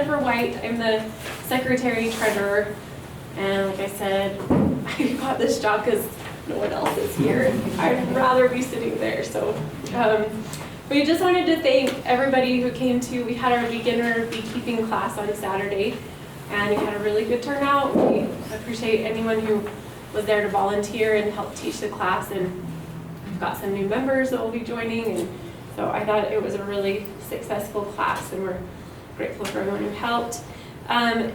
Jennifer White. I'm the secretary treasurer. And like I said, I got this job because no one else is here. And I'd rather be sitting there. So we just wanted to thank everybody who came to, we had our beginner beekeeping class on Saturday. And we had a really good turnout. We appreciate anyone who was there to volunteer and help teach the class. And we've got some new members that will be joining. And so I thought it was a really successful class, and we're grateful for everyone who helped.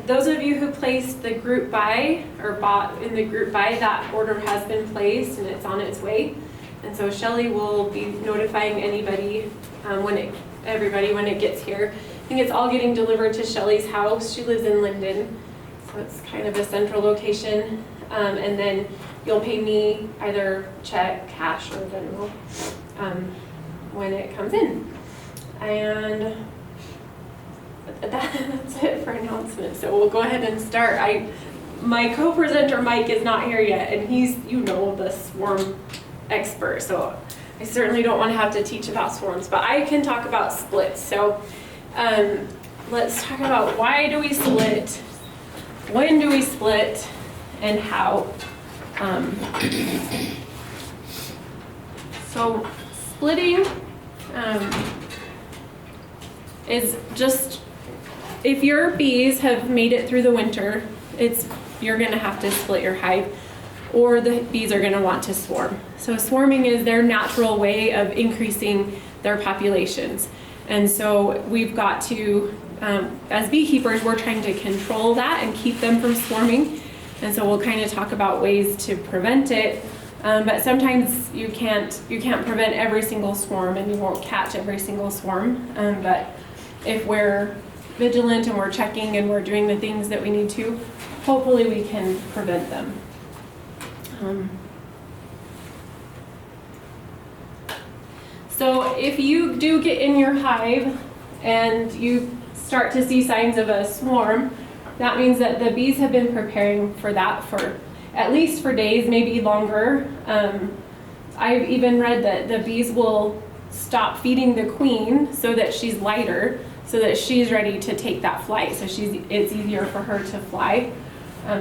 Those of you who placed the group buy or bought in the group buy, that order has been placed and it's on its way. And so Shelly will be notifying anybody, everybody when it gets here. I think it's all getting delivered to Shelly's house. She lives in Linden, so it's kind of a central location. And then you'll pay me either check, cash, or Venmo when it comes in. And that's it for announcements. So we'll go ahead and start. My co-presenter Mike is not here yet, and he's, the swarm expert. So I certainly don't want to have to teach about swarms, but I can talk about splits. So let's talk about why do we split, when do we split, and how. So splitting is just, if your bees have made it through the winter, you're going to have to split your hive, or the bees are going to want to swarm. So swarming is their natural way of increasing their populations. And so we've got to, as beekeepers, we're trying to control that and keep them from swarming. And so we'll kind of talk about ways to prevent it. But sometimes you can't prevent every single swarm, and you won't catch every single swarm. But if we're vigilant and we're checking and we're doing the things that we need to, hopefully we can prevent them. So if you do get in your hive and you start to see signs of a swarm, that means that the bees have been preparing for that for at least for days, maybe longer. I've even read that the bees will stop feeding the queen so that she's lighter, so that she's ready to take that flight, so it's easier for her to fly.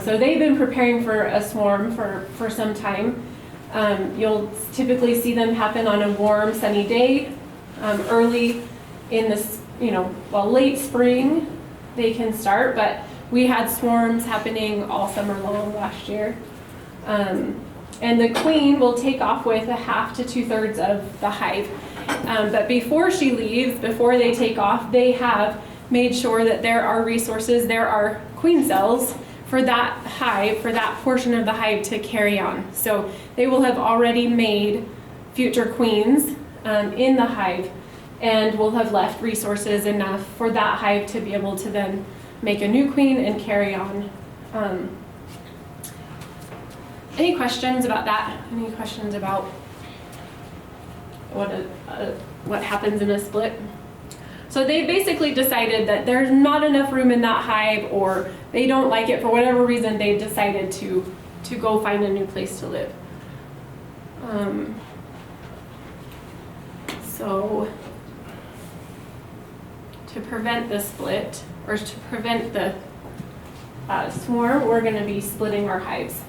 So they've been preparing for a swarm for some time. You'll typically see them happen on a warm, sunny day. Early in this, late spring they can start, but we had swarms happening all summer long last year. And the queen will take off with 1/2 to 2/3 of the hive. But before she leaves, before they take off, they have made sure that there are resources, there are queen cells for that hive, for that portion of the hive to carry on. So they will have already made future queens in the hive, and will have left resources enough for that hive to be able to then make a new queen and carry on. Any questions about that? Any questions about what happens in a split? So they basically decided that there's not enough room in that hive, or they don't like it for whatever reason. They've decided to go find a new place to live. So to prevent the split, or to prevent the swarm, we're going to be splitting our hives.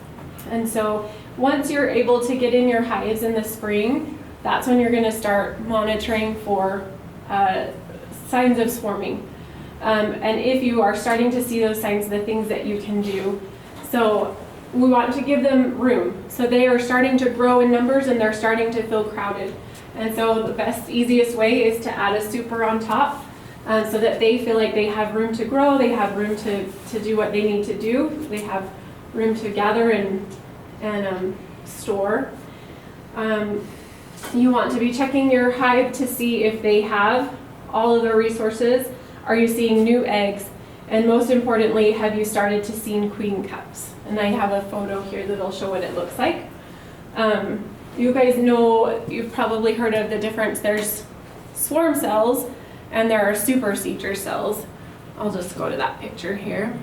And so once you're able to get in your hives in the spring, that's when you're going to start monitoring for signs of swarming. And if you are starting to see those signs, the things that you can do. So we want to give them room. So they are starting to grow in numbers, and they're starting to feel crowded. And so the best, easiest way is to add a super on top, so that they feel like they have room to grow, they have room to do what they need to do, they have room to gather and store. You want to be checking your hive to see if they have all of their resources. Are you seeing new eggs? And most importantly, have you started to see queen cups? And I have a photo here that'll show what it looks like. You guys know, you've probably heard of the difference. There's swarm cells and there are supersedure cells. I'll just go to that picture here.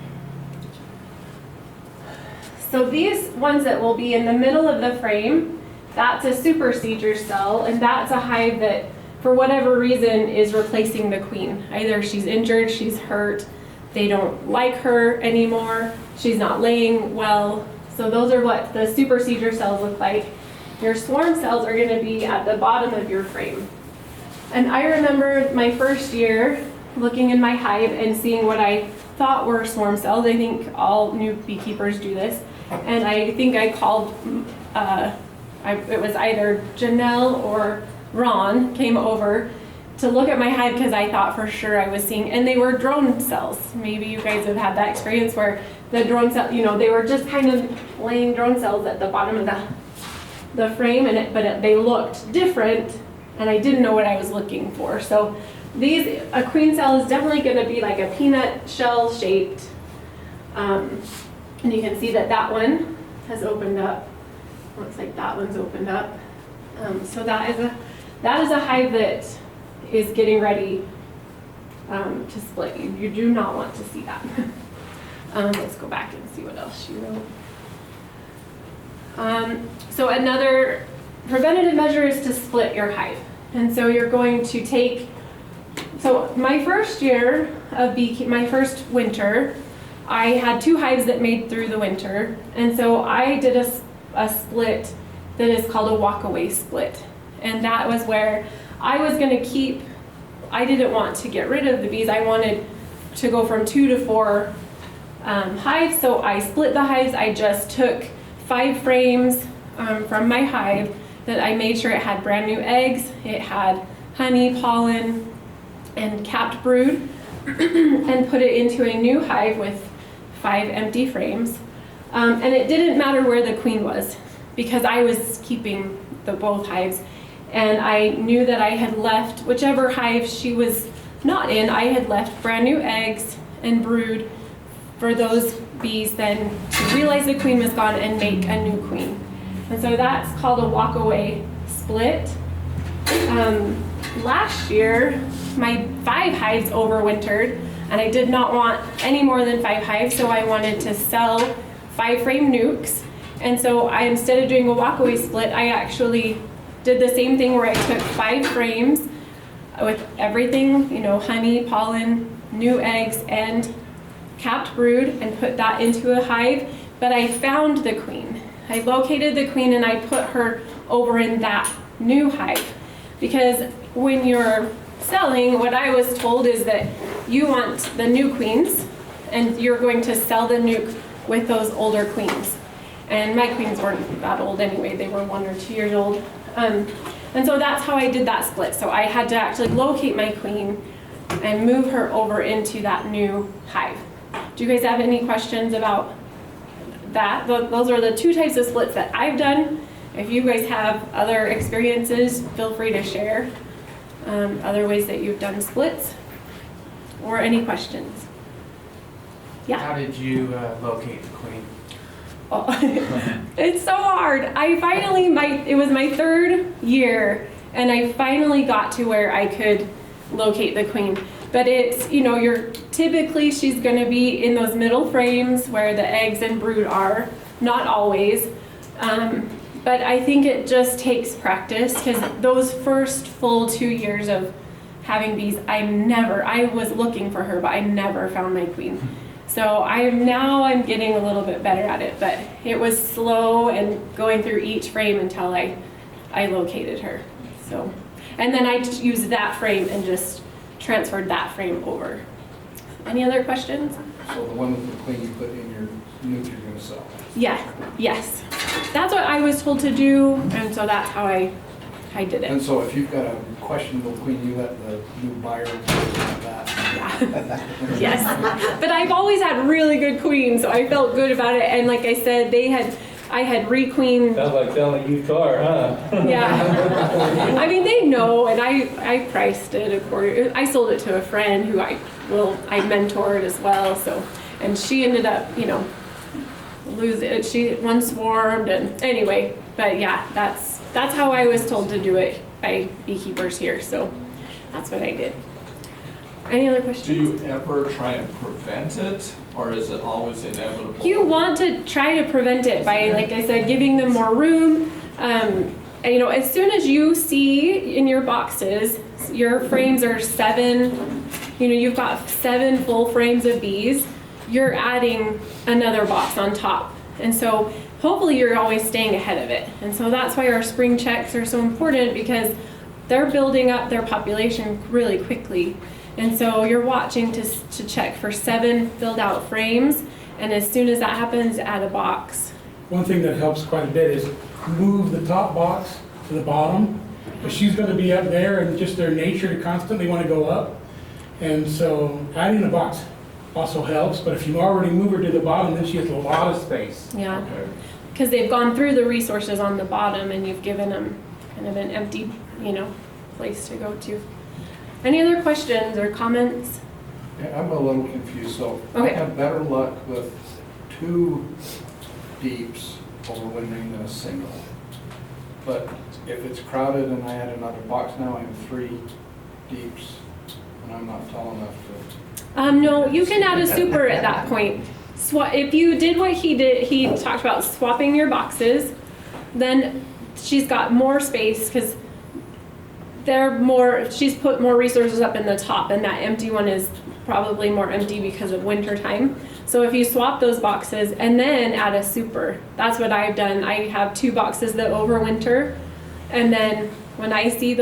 So these ones that will be in the middle of the frame, that's a supersedure cell, and that's a hive that, for whatever reason, is replacing the queen. Either she's injured, she's hurt, they don't like her anymore, she's not laying well. So those are what the supersedure cells look like. Your swarm cells are going to be at the bottom of your frame. And I remember my first year looking in my hive and seeing what I thought were swarm cells. I think all new beekeepers do this. And I think I called, it was either Janelle or Ron came over to look at my hive because I thought for sure I was seeing, and they were drone cells. Maybe you guys have had that experience where the drone cell, they were just kind of laying drone cells at the bottom of the frame, but they looked different, and I didn't know what I was looking for. So a queen cell is definitely going to be like a peanut shell shaped, and you can see that one has opened up. Looks like that one's opened up. So that is a hive that is getting ready to split. You do not want to see that. Let's go back and see what else she wrote. So another preventative measure is to split your hive. And so you're going to take, so my first year of my first winter, I had 2 hives that made through the winter. And so I did a split that is called a walk-away split. And that was where I was going to keep, I didn't want to get rid of the bees. I wanted to go from 2 to 4 hives. So I split the hives. I just took 5 frames from my hive that I made sure it had brand new eggs. It had honey, pollen, and capped brood, and put it into a new hive with 5 empty frames. And it didn't matter where the queen was because I was keeping both hives. And I knew that I had left, whichever hive she was not in, I had left brand new eggs and brood for those bees then to realize the queen was gone and make a new queen. And so that's called a walk-away split. Last year, my 5 hives overwintered, and I did not want any more than 5 hives, so I wanted to sell 5 frame nukes. And so instead of doing a walk-away split, I actually did the same thing where I took 5 frames with everything, honey, pollen, new eggs, and capped brood, and put that into a hive. But I found the queen. I located the queen and I put her over in that new hive. Because when you're selling, what I was told is that you want the new queens and you're going to sell the nuke with those older queens. And my queens weren't that old anyway, they were 1 or 2 years old. And so that's how I did that split. So I had to actually locate my queen and move her over into that new hive. Do you guys have any questions about that? Those are the 2 types of splits that I've done. If you guys have other experiences, feel free to share other ways that you've done splits or any questions. Yeah? How did you locate the queen? Oh, it's so hard. I finally, it was my 3rd year, and I finally got to where I could locate the queen. But it's, typically she's going to be in those middle frames where the eggs and brood are, not always. But I think it just takes practice, because those first full 2 years of having bees, I was looking for her, but I never found my queen. So I'm getting a little bit better at it, but it was slow and going through each frame until I located her. So, and then I just used that frame and just transferred that frame over. Any other questions? So the one with the queen you put in your nuke you're going to sell? Yeah, yes. That's what I was told to do, and so that's how I did it. And so if you've got a questionable queen, you let the new buyer know that. Yeah. Yes. But I've always had really good queens, so I felt good about it. And like I said, I had requeened. Sounds like selling a used car, huh? Yeah. I mean, they know, and I priced it accordingly. I sold it to a friend who I mentored as well. So, and she ended up, losing it. One swarmed, and anyway. But yeah, that's how I was told to do it by beekeepers here. So that's what I did. Any other questions? Do you ever try and prevent it, or is it always inevitable? You want to try to prevent it by, like I said, giving them more room. And, as soon as you see in your boxes, your frames are 7 you've got 7 full frames of bees, you're adding another box on top. And so hopefully you're always staying ahead of it. And so that's why our spring checks are so important, because they're building up their population really quickly. And so you're watching to check for 7 filled out frames. And as soon as that happens, add a box. One thing that helps quite a bit is move the top box to the bottom. But she's going to be up there, and just their nature to constantly want to go up. And so adding a box also helps, but if you already move her to the bottom, then she has a lot of space. Yeah, Okay. because they've gone through the resources on the bottom and you've given them kind of an empty, place to go to. Any other questions or comments? Yeah, I'm a little confused, so I Okay. have better luck with 2 deeps overwintering than a single. But if it's crowded and I add another box now, I have 3 deeps, and I'm not tall enough to. No, you can add a super at that point. If you did what he did, he talked about swapping your boxes, then she's got more space because she's put more resources up in the top, and that empty one is probably more empty because of winter time. So if you swap those boxes and then add a super, that's what I've done. I have 2 boxes that overwinter, and then when I see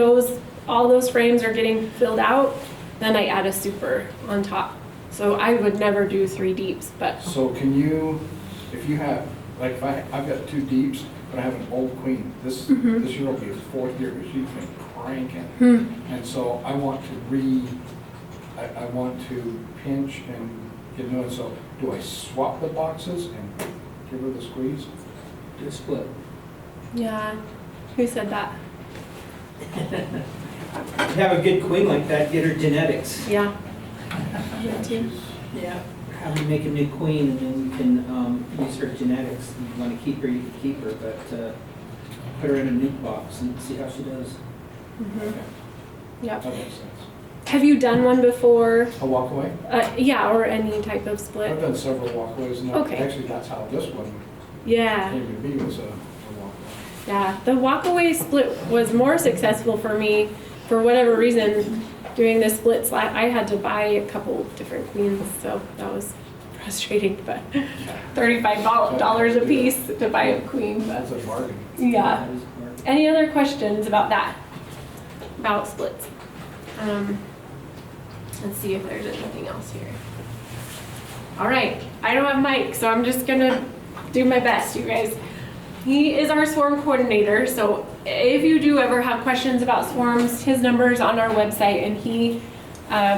all those frames are getting filled out, then I add a super on top. So I would never do 3 deeps, but So can you, if you have, like if I've got 2 deeps, but I have an old queen, this year will be his 4th year, but she's been cranking. And so I want to I want to pinch and get new, so do I swap the boxes and give her the squeeze? Do a split. yeah. Who said that? Have a good queen like that, get her genetics. Yeah. Me too. Yeah. Have her make a new queen, and then you can use her genetics. If you want to keep her, you can keep her, but put her in a nuke box and see how she does. Okay, Yep. that makes sense. Have you done one before? A walk away? Yeah, or any type of I've split? done several walkways, and Okay. actually that's how this one Yeah. came to be, was a walkway. Yeah, the walkaway split was more successful for me for whatever reason. Doing the splits, I had to buy a couple different queens, so that was frustrating. But $35 a piece to buy a queen. But That's a bargain. yeah. That is hard. Any other questions about that? About splits? Let's see if there's anything else here. All right, I don't have Mike, so I'm just gonna do my best, you guys. He is our swarm coordinator, so if you do ever have questions about swarms, his number is on our website, and he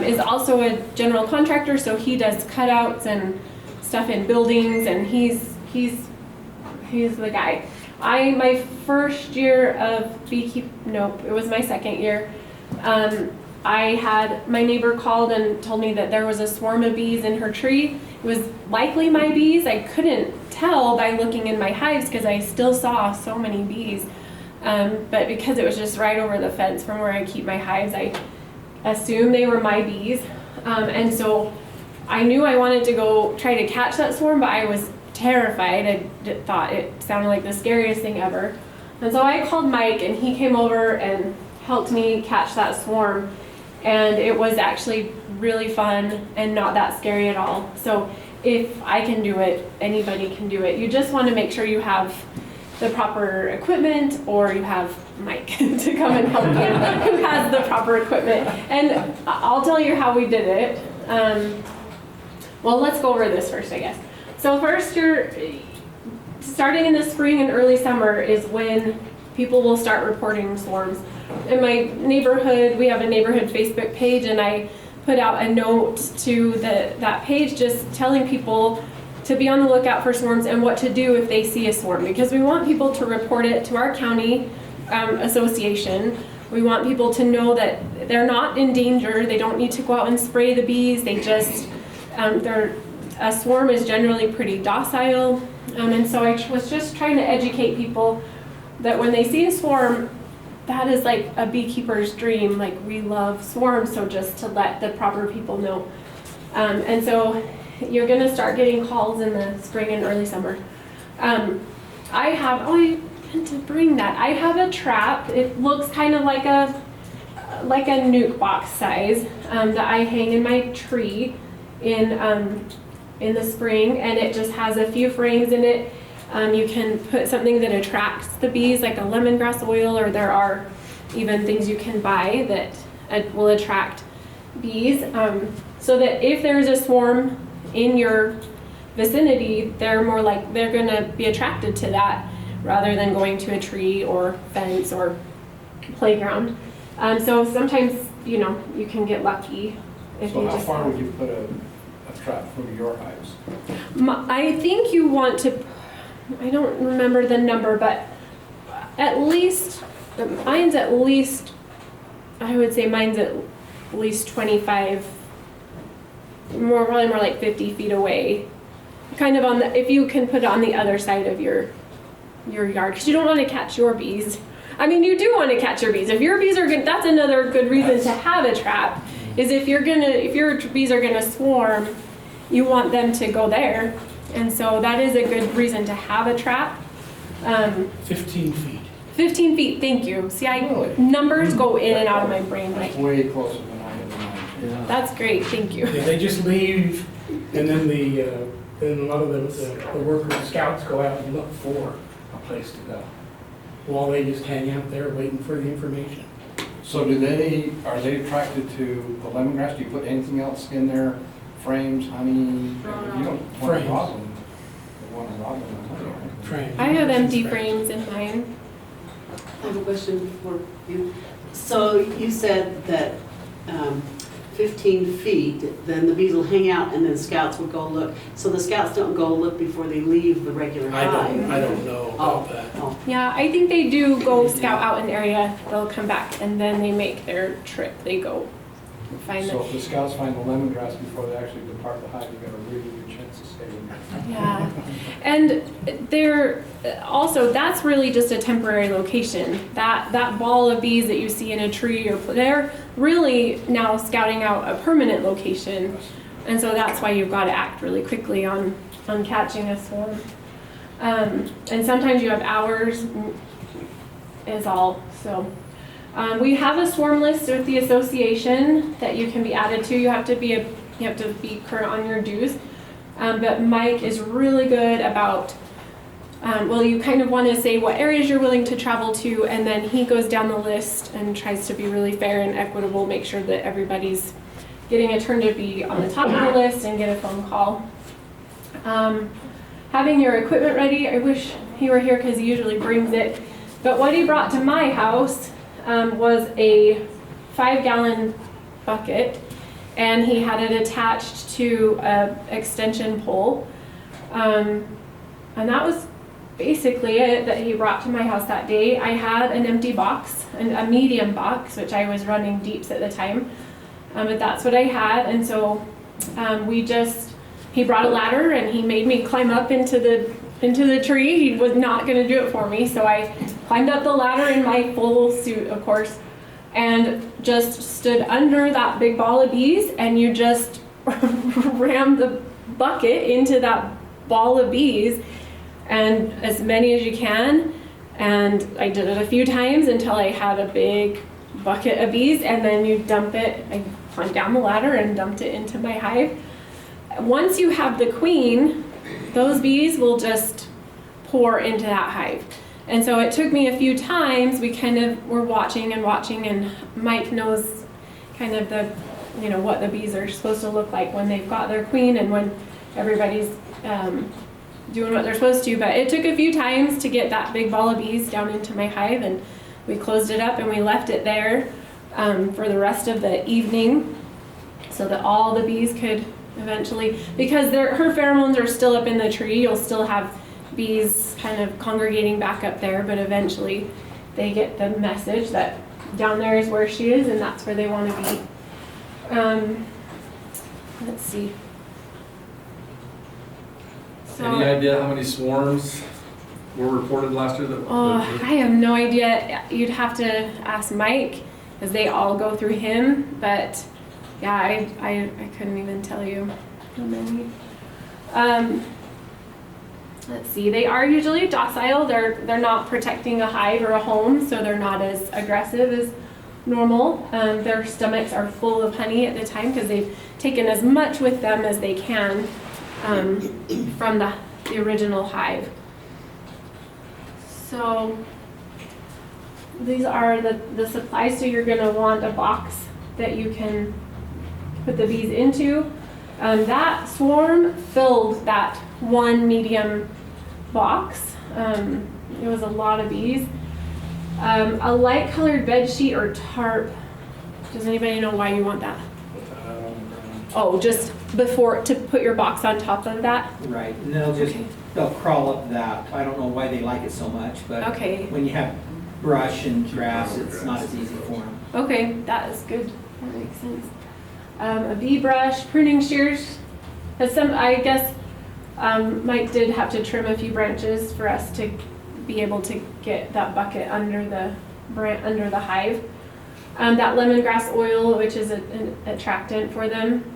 is also a general contractor, so he does cutouts and stuff in buildings, and he's the guy. My first year of nope, it was my second year. I had my neighbor called and told me that there was a swarm of bees in her tree. It was likely my bees. I couldn't tell by looking in my hives because I still saw so many bees. But because it was just right over the fence from where I keep my hives, I assumed they were my bees. And so I knew I wanted to go try to catch that swarm, but I was terrified. I thought it sounded like the scariest thing ever. And so I called Mike, and he came over and helped me catch that swarm. And it was actually really fun and not that scary at all. So if I can do it, anybody can do it. You just want to make sure you have the proper equipment, or you have Mike to come and help you who has the proper equipment. And I'll tell you how we did it. Well, let's go over this first, I guess. So first, you're starting in the spring and early summer is when people will start reporting swarms. In my neighborhood, we have a neighborhood Facebook page, and I put out a note to that page just telling people to be on the lookout for swarms and what to do if they see a swarm, because we want people to report it to our county association. We want people to know that they're not in danger. They don't need to go out and spray the bees. They just, a swarm is generally pretty docile. And so I was just trying to educate people that when they see a swarm, that is like a beekeeper's dream. Like, we love swarms, so just to let the proper people know. And so you're gonna start getting calls in the spring and early summer. I meant to bring that. I have a trap. It looks kind of like like a nuke box size that I hang in my tree in the spring, and it just has a few frames in it. You can put something that attracts the bees, like a lemongrass oil, or there are even things you can buy that will attract bees, so that if there's a swarm in your vicinity, they're going to be attracted to that rather than going to a tree or fence or playground. So sometimes, you can get lucky if So you how just. far would you put a trap from your hives? I think you want to, I don't remember the number, but at least, I would say mine's at least 25, probably more like 50 feet away. Kind of if you can put it on the other side of your yard, because you don't want to catch your bees. I mean, you do want to catch your bees. If your bees are good, that's another good reason to have a trap, is if your bees are gonna swarm, you want them to go there. And so that is a good reason to have a trap. 15 feet. 15 feet, thank you. See, Really? numbers go in and out of my brain. That's way closer than I had in mind. That's great, thank you. Yeah, they just leave, and then then a lot of the workers, scouts go out and look for a place to go, while they just hang out there waiting for the information. So are they attracted to the lemongrass? Do you put anything else in there? Frames, honey? You don't want to Frames. rob them. You want to rob them of honey, right? Train. I have empty frames in mine. I have a question for you. So you said that 15 feet, then the bees will hang out and then scouts will go look. So the scouts don't go look before they leave the regular hive? I don't know about that. Oh, Yeah, I think they do go scout out an area, they'll come back, and then they make their trip. They go find So them. if the scouts find the lemongrass before they actually depart the hive, you got a really good chance of staying there. Yeah, and that's really just a temporary location. That ball of bees that you see in a tree, they're really now scouting out a permanent location. And so that's why you've got to act really quickly on catching a swarm. And sometimes you have hours is all, so. We have a swarm list with the association that you can be added to. You have to be current on your dues. But Mike is really good about, you kind of want to say what areas you're willing to travel to, and then he goes down the list and tries to be really fair and equitable, make sure that everybody's getting a turn to be on the top of the list and get a phone call. Having your equipment ready, I wish he were here because he usually brings it. But what he brought to my house was a 5-gallon bucket, and he had it attached to an extension pole. And that was basically it that he brought to my house that day. I had an empty box, a medium box, which I was running deeps at the time. But that's what I had, and so he brought a ladder and he made me climb up into the tree. He was not going to do it for me, so I climbed up the ladder in my full suit, of course, and just stood under that big ball of bees, and you just ram the bucket into that ball of bees, and as many as you can. And I did it a few times until I had a big bucket of bees, and then you dump it. I climbed down the ladder and dumped it into my hive. Once you have the queen, those bees will just pour into that hive. And so it took me a few times. We kind of were watching, and Mike knows kind of what the bees are supposed to look like when they've got their queen and when everybody's doing what they're supposed to. But it took a few times to get that big ball of bees down into my hive, and we closed it up and we left it there for the rest of the evening so that all the bees could eventually, because her pheromones are still up in the tree, you'll still have bees kind of congregating back up there, but eventually they get the message that down there is where she is and that's where they want to be. Let's see. Any idea how many swarms were reported last year? I have no idea. You'd have to ask Mike because they all go through him, but yeah, I couldn't even tell you how many. Let's see, they are usually docile. They're not protecting a hive or a home, so they're not as aggressive as normal. Their stomachs are full of honey at the time because they've taken as much with them as they can from the original hive. So these are the supplies. So you're going to want a box that you can put the bees into. That swarm filled that one medium box. It was a lot of bees. A light colored bed sheet or tarp. Does anybody know why you want that? Oh, just before, to put your box on top of that? Right, and they'll crawl up that. I don't know why they like it so much, but Okay. when you have brush and grass, it's not as easy for them. Okay, that is good. That makes sense. A bee brush, pruning shears. I guess Mike did have to trim a few branches for us to be able to get that bucket under the hive. That lemongrass oil, which is an attractant for them.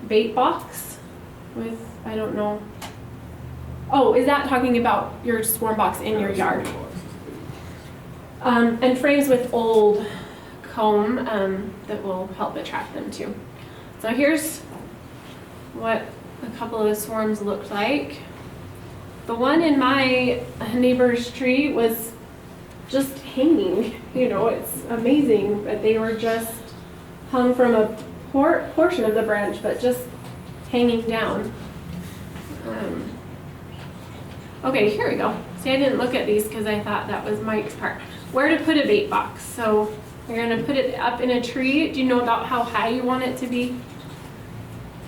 Bait box with, I don't know. Oh, is that talking about your swarm box in your yard? And frames with old comb that will help attract them too. So here's what a couple of the swarms looked like. The one in my neighbor's tree was just hanging. You know, it's amazing, but they were just hung from a portion of the branch, but just hanging down. Okay, here we go. See, I didn't look at these because I thought that was Mike's part. Where to put a bait box. So you're going to put it up in a tree. Do you know about how high you want it to be?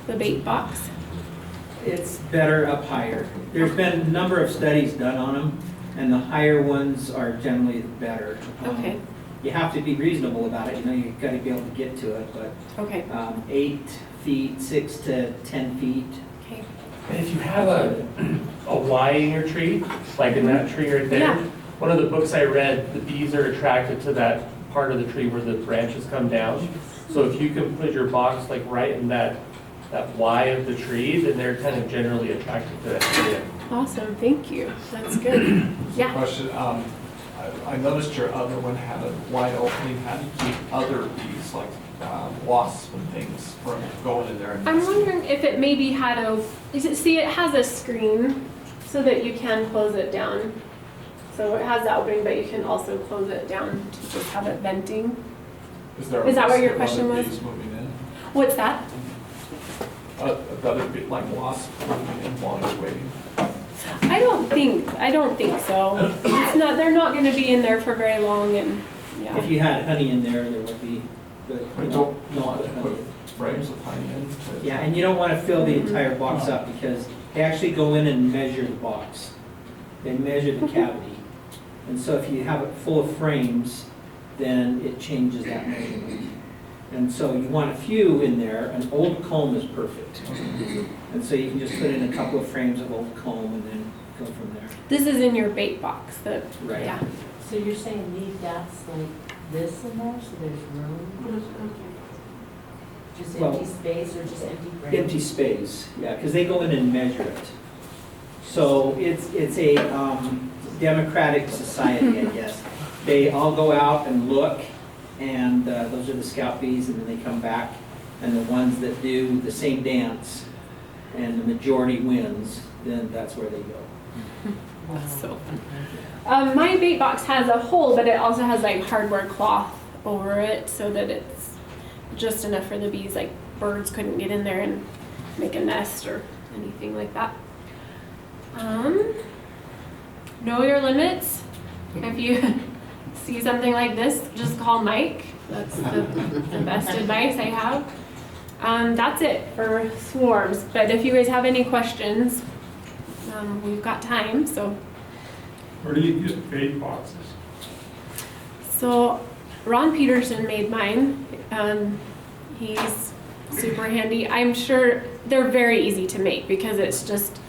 The bait box? It's better up higher. There's been a number of studies done on them, and the higher ones are generally better. Okay. You have to be reasonable about it. You know, you've got to be able to get to it, but Okay. 8 feet, 6 to 10 feet. Okay. And if you have a Y in your tree, like in that tree right there, Yeah. one of the books I read, the bees are attracted to that part of the tree where the branches come down. So if you can put your box like right in that Y of the tree, then they're kind of generally attracted to that area. Awesome. Thank you. That's good. Yeah. Question, I noticed your other one had a wide opening. How do you keep other bees, like wasps and things, from going in there? I'm wondering if it maybe had see, it has a screen so that you can close it down. So it has that opening, but you can also close it down to just have it venting. Is that what your question was? Bees moving in? What's that? Other bit like wasps moving in while you're waiting? I don't think so. It's not, they're not gonna be in there for very long and, If yeah. you had honey in there, there would be, but I you don't don't know want how to honey. put frames of honey in. to- Yeah, and you don't want to fill the entire box up because they actually go in and measure the box. They measure the cavity. And so if you have it full of frames, then it changes that measurement. And so you want a few in there. An old comb is perfect. And so you can just put in a couple of frames of old comb and then go from there. This is in your bait box, Right. yeah. So you're saying leave gaps like this in there, so there's room? Just Well, empty space or just empty frames? Empty space, yeah, because they go in and measure it. So it's a democratic society, I guess. They all go out and look, and those are the scout bees, and then they come back, and the ones that do the same dance, and the majority wins, then that's where they go. Wow. So, my bait box has a hole, but it also has like hardware cloth over it so that it's just enough for the bees. Like birds couldn't get in there and make a nest or anything like that. Know your limits. If you see something like this, just call Mike. That's the best advice I have. That's it for swarms. But if you guys have any questions, we've got time. So, Where do you get bait boxes? so Ron Peterson made mine. He's super handy. I'm sure they're very easy to make because it's just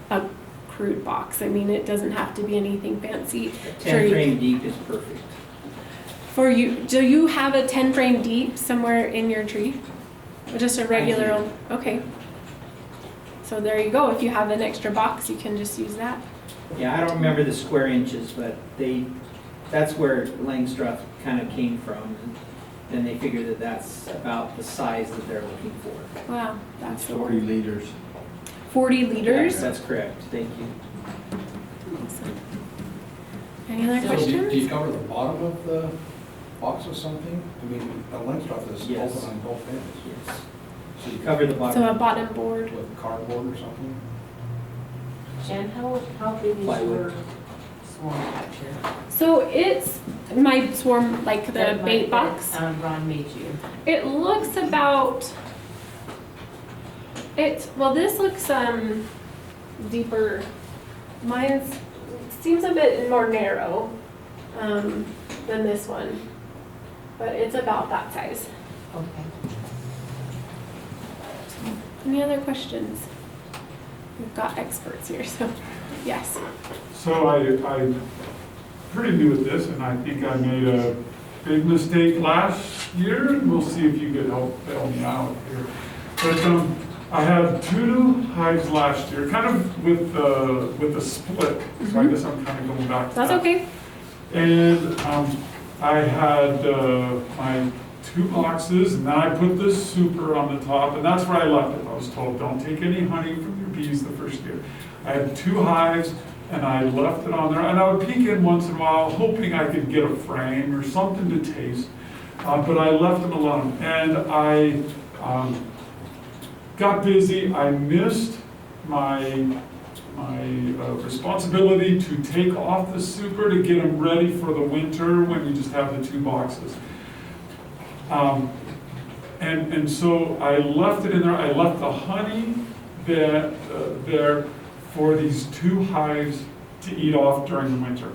a crude box. I mean, it doesn't have to be anything fancy. Sure 10 you frame deep is perfect. For you, do you have a 10 frame deep somewhere in your tree? Or just a regular old, okay. So there you go. If you have an extra box, you can just use that. Yeah, I don't remember the square inches, but that's where Langstroth kind of came from. And they figured that that's about the size that they're looking for. Wow, that's the 40 one. liters. 40 liters? That's correct, thank you. Awesome. Any other So do you questions? cover the bottom of the box with something? I mean, a length stuff is Yes. open on both ends. Yes. So you cover the So a bottom. bottom board. With cardboard or something? And how big is Plywood. your swarm catcher? So it's my swarm, like the That bait might- box. that, Ron made you. It looks about, well, this looks deeper. Mine's seems a bit more narrow than this one, but it's about that size. Okay. Any other questions? We've got experts here, so yes. So I'm pretty new at this, and I think I made a big mistake last year, and we'll see if you could help bail me out here. But I had 2 hives last year, kind of with the split, so I guess I'm kind of going back to that. That's okay. And I had my 2 boxes, and then I put the super on the top, and that's where I left it. I was told, don't take any honey from your bees the first year. I had 2 hives, and I left it on there, and I would peek in once in a while, hoping I could get a frame or something to taste, but I left them alone. And I got busy. I missed my responsibility to take off the super to get them ready for the winter when you just have the 2 boxes. And so I left it in there. I left the honey there for these 2 hives to eat off during the winter.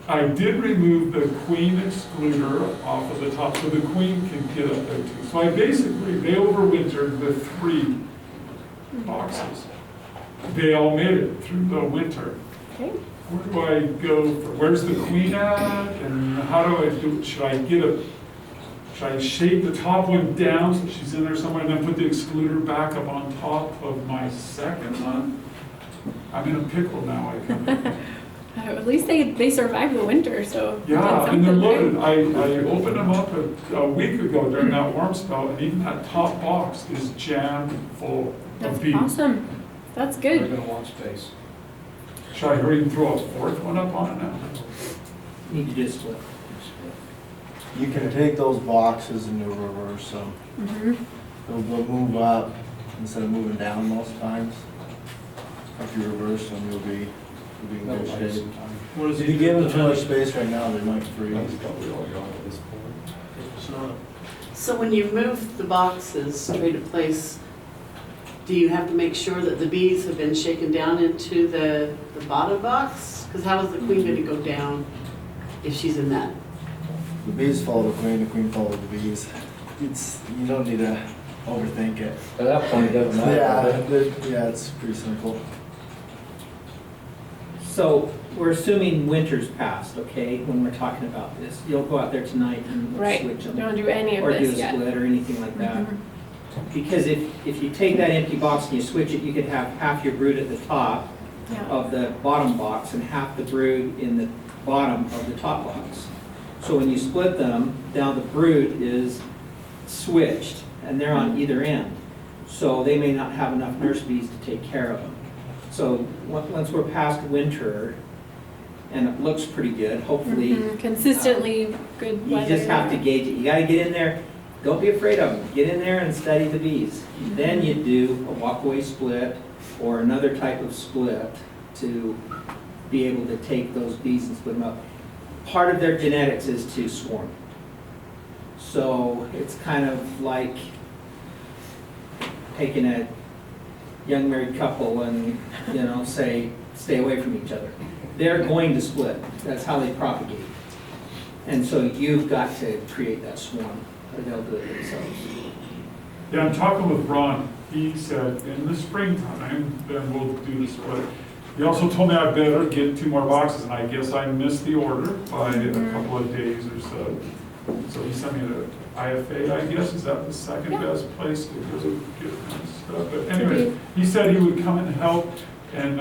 I did remove the queen excluder off of the top so the queen can get up there too. So they overwintered with 3 boxes. They all made it through the winter. Okay. Where do I go? Where's the queen at? And how do I do it? Should I shape the top one down so she's in there somewhere and then put the excluder back up on top of my second one? I'm in a pickle now. At least they survived the winter, so. Yeah, that's and they're something, loaded. I opened them up a week ago during that warm spell, and even that top box is jammed full That's of bees. awesome. That's They're good. gonna want space. Should I hurry and throw a 4th one up on it now? Need to do a split. You can take those boxes and you'll reverse them. Mhm. They'll move up instead of moving down most times. If you reverse them, you'll be in good shape. If you give them too much space right now, they might freeze. So when you move the boxes straight in place, do you have to make sure that the bees have been shaken down into the bottom box? Because how is the queen going to go down if she's in that? The bees follow the queen follows the bees. You don't need to overthink it. At that point, it doesn't matter. Yeah, it's pretty simple. So we're assuming winter's passed, okay, when we're talking about this. You don't go out there tonight and Right. switch them. Don't do any of Or do this a yet. split or anything like that. Mhm. Because if you take that empty box and you switch it, you could have half your brood at the top Yeah. of the bottom box and half the brood in the bottom of the top box. So when you split them, now the brood is switched and they're on either end. So they may not have enough nurse bees to take care of them. So once we're past winter and it looks pretty good, hopefully. Mhm. Consistently good You weather. just have to gauge it. You gotta get in there. Don't be afraid of them. Get in there and study the bees. Then you do a walkaway split or another type of split to be able to take those bees and split them up. Part of their genetics is to swarm. So it's kind of like taking a young married couple and, say, stay away from each other. They're going to split. That's how they propagate. And so you've got to create that swarm, or they'll do it themselves. Yeah, I'm talking with Ron. He said in the springtime, then we'll do the split. He also told me I better get 2 more boxes, and I guess I missed the order by a couple of days or so. So he sent me to IFA, I guess. Is that the second best place to go get stuff? But anyway, he said he would come and help. And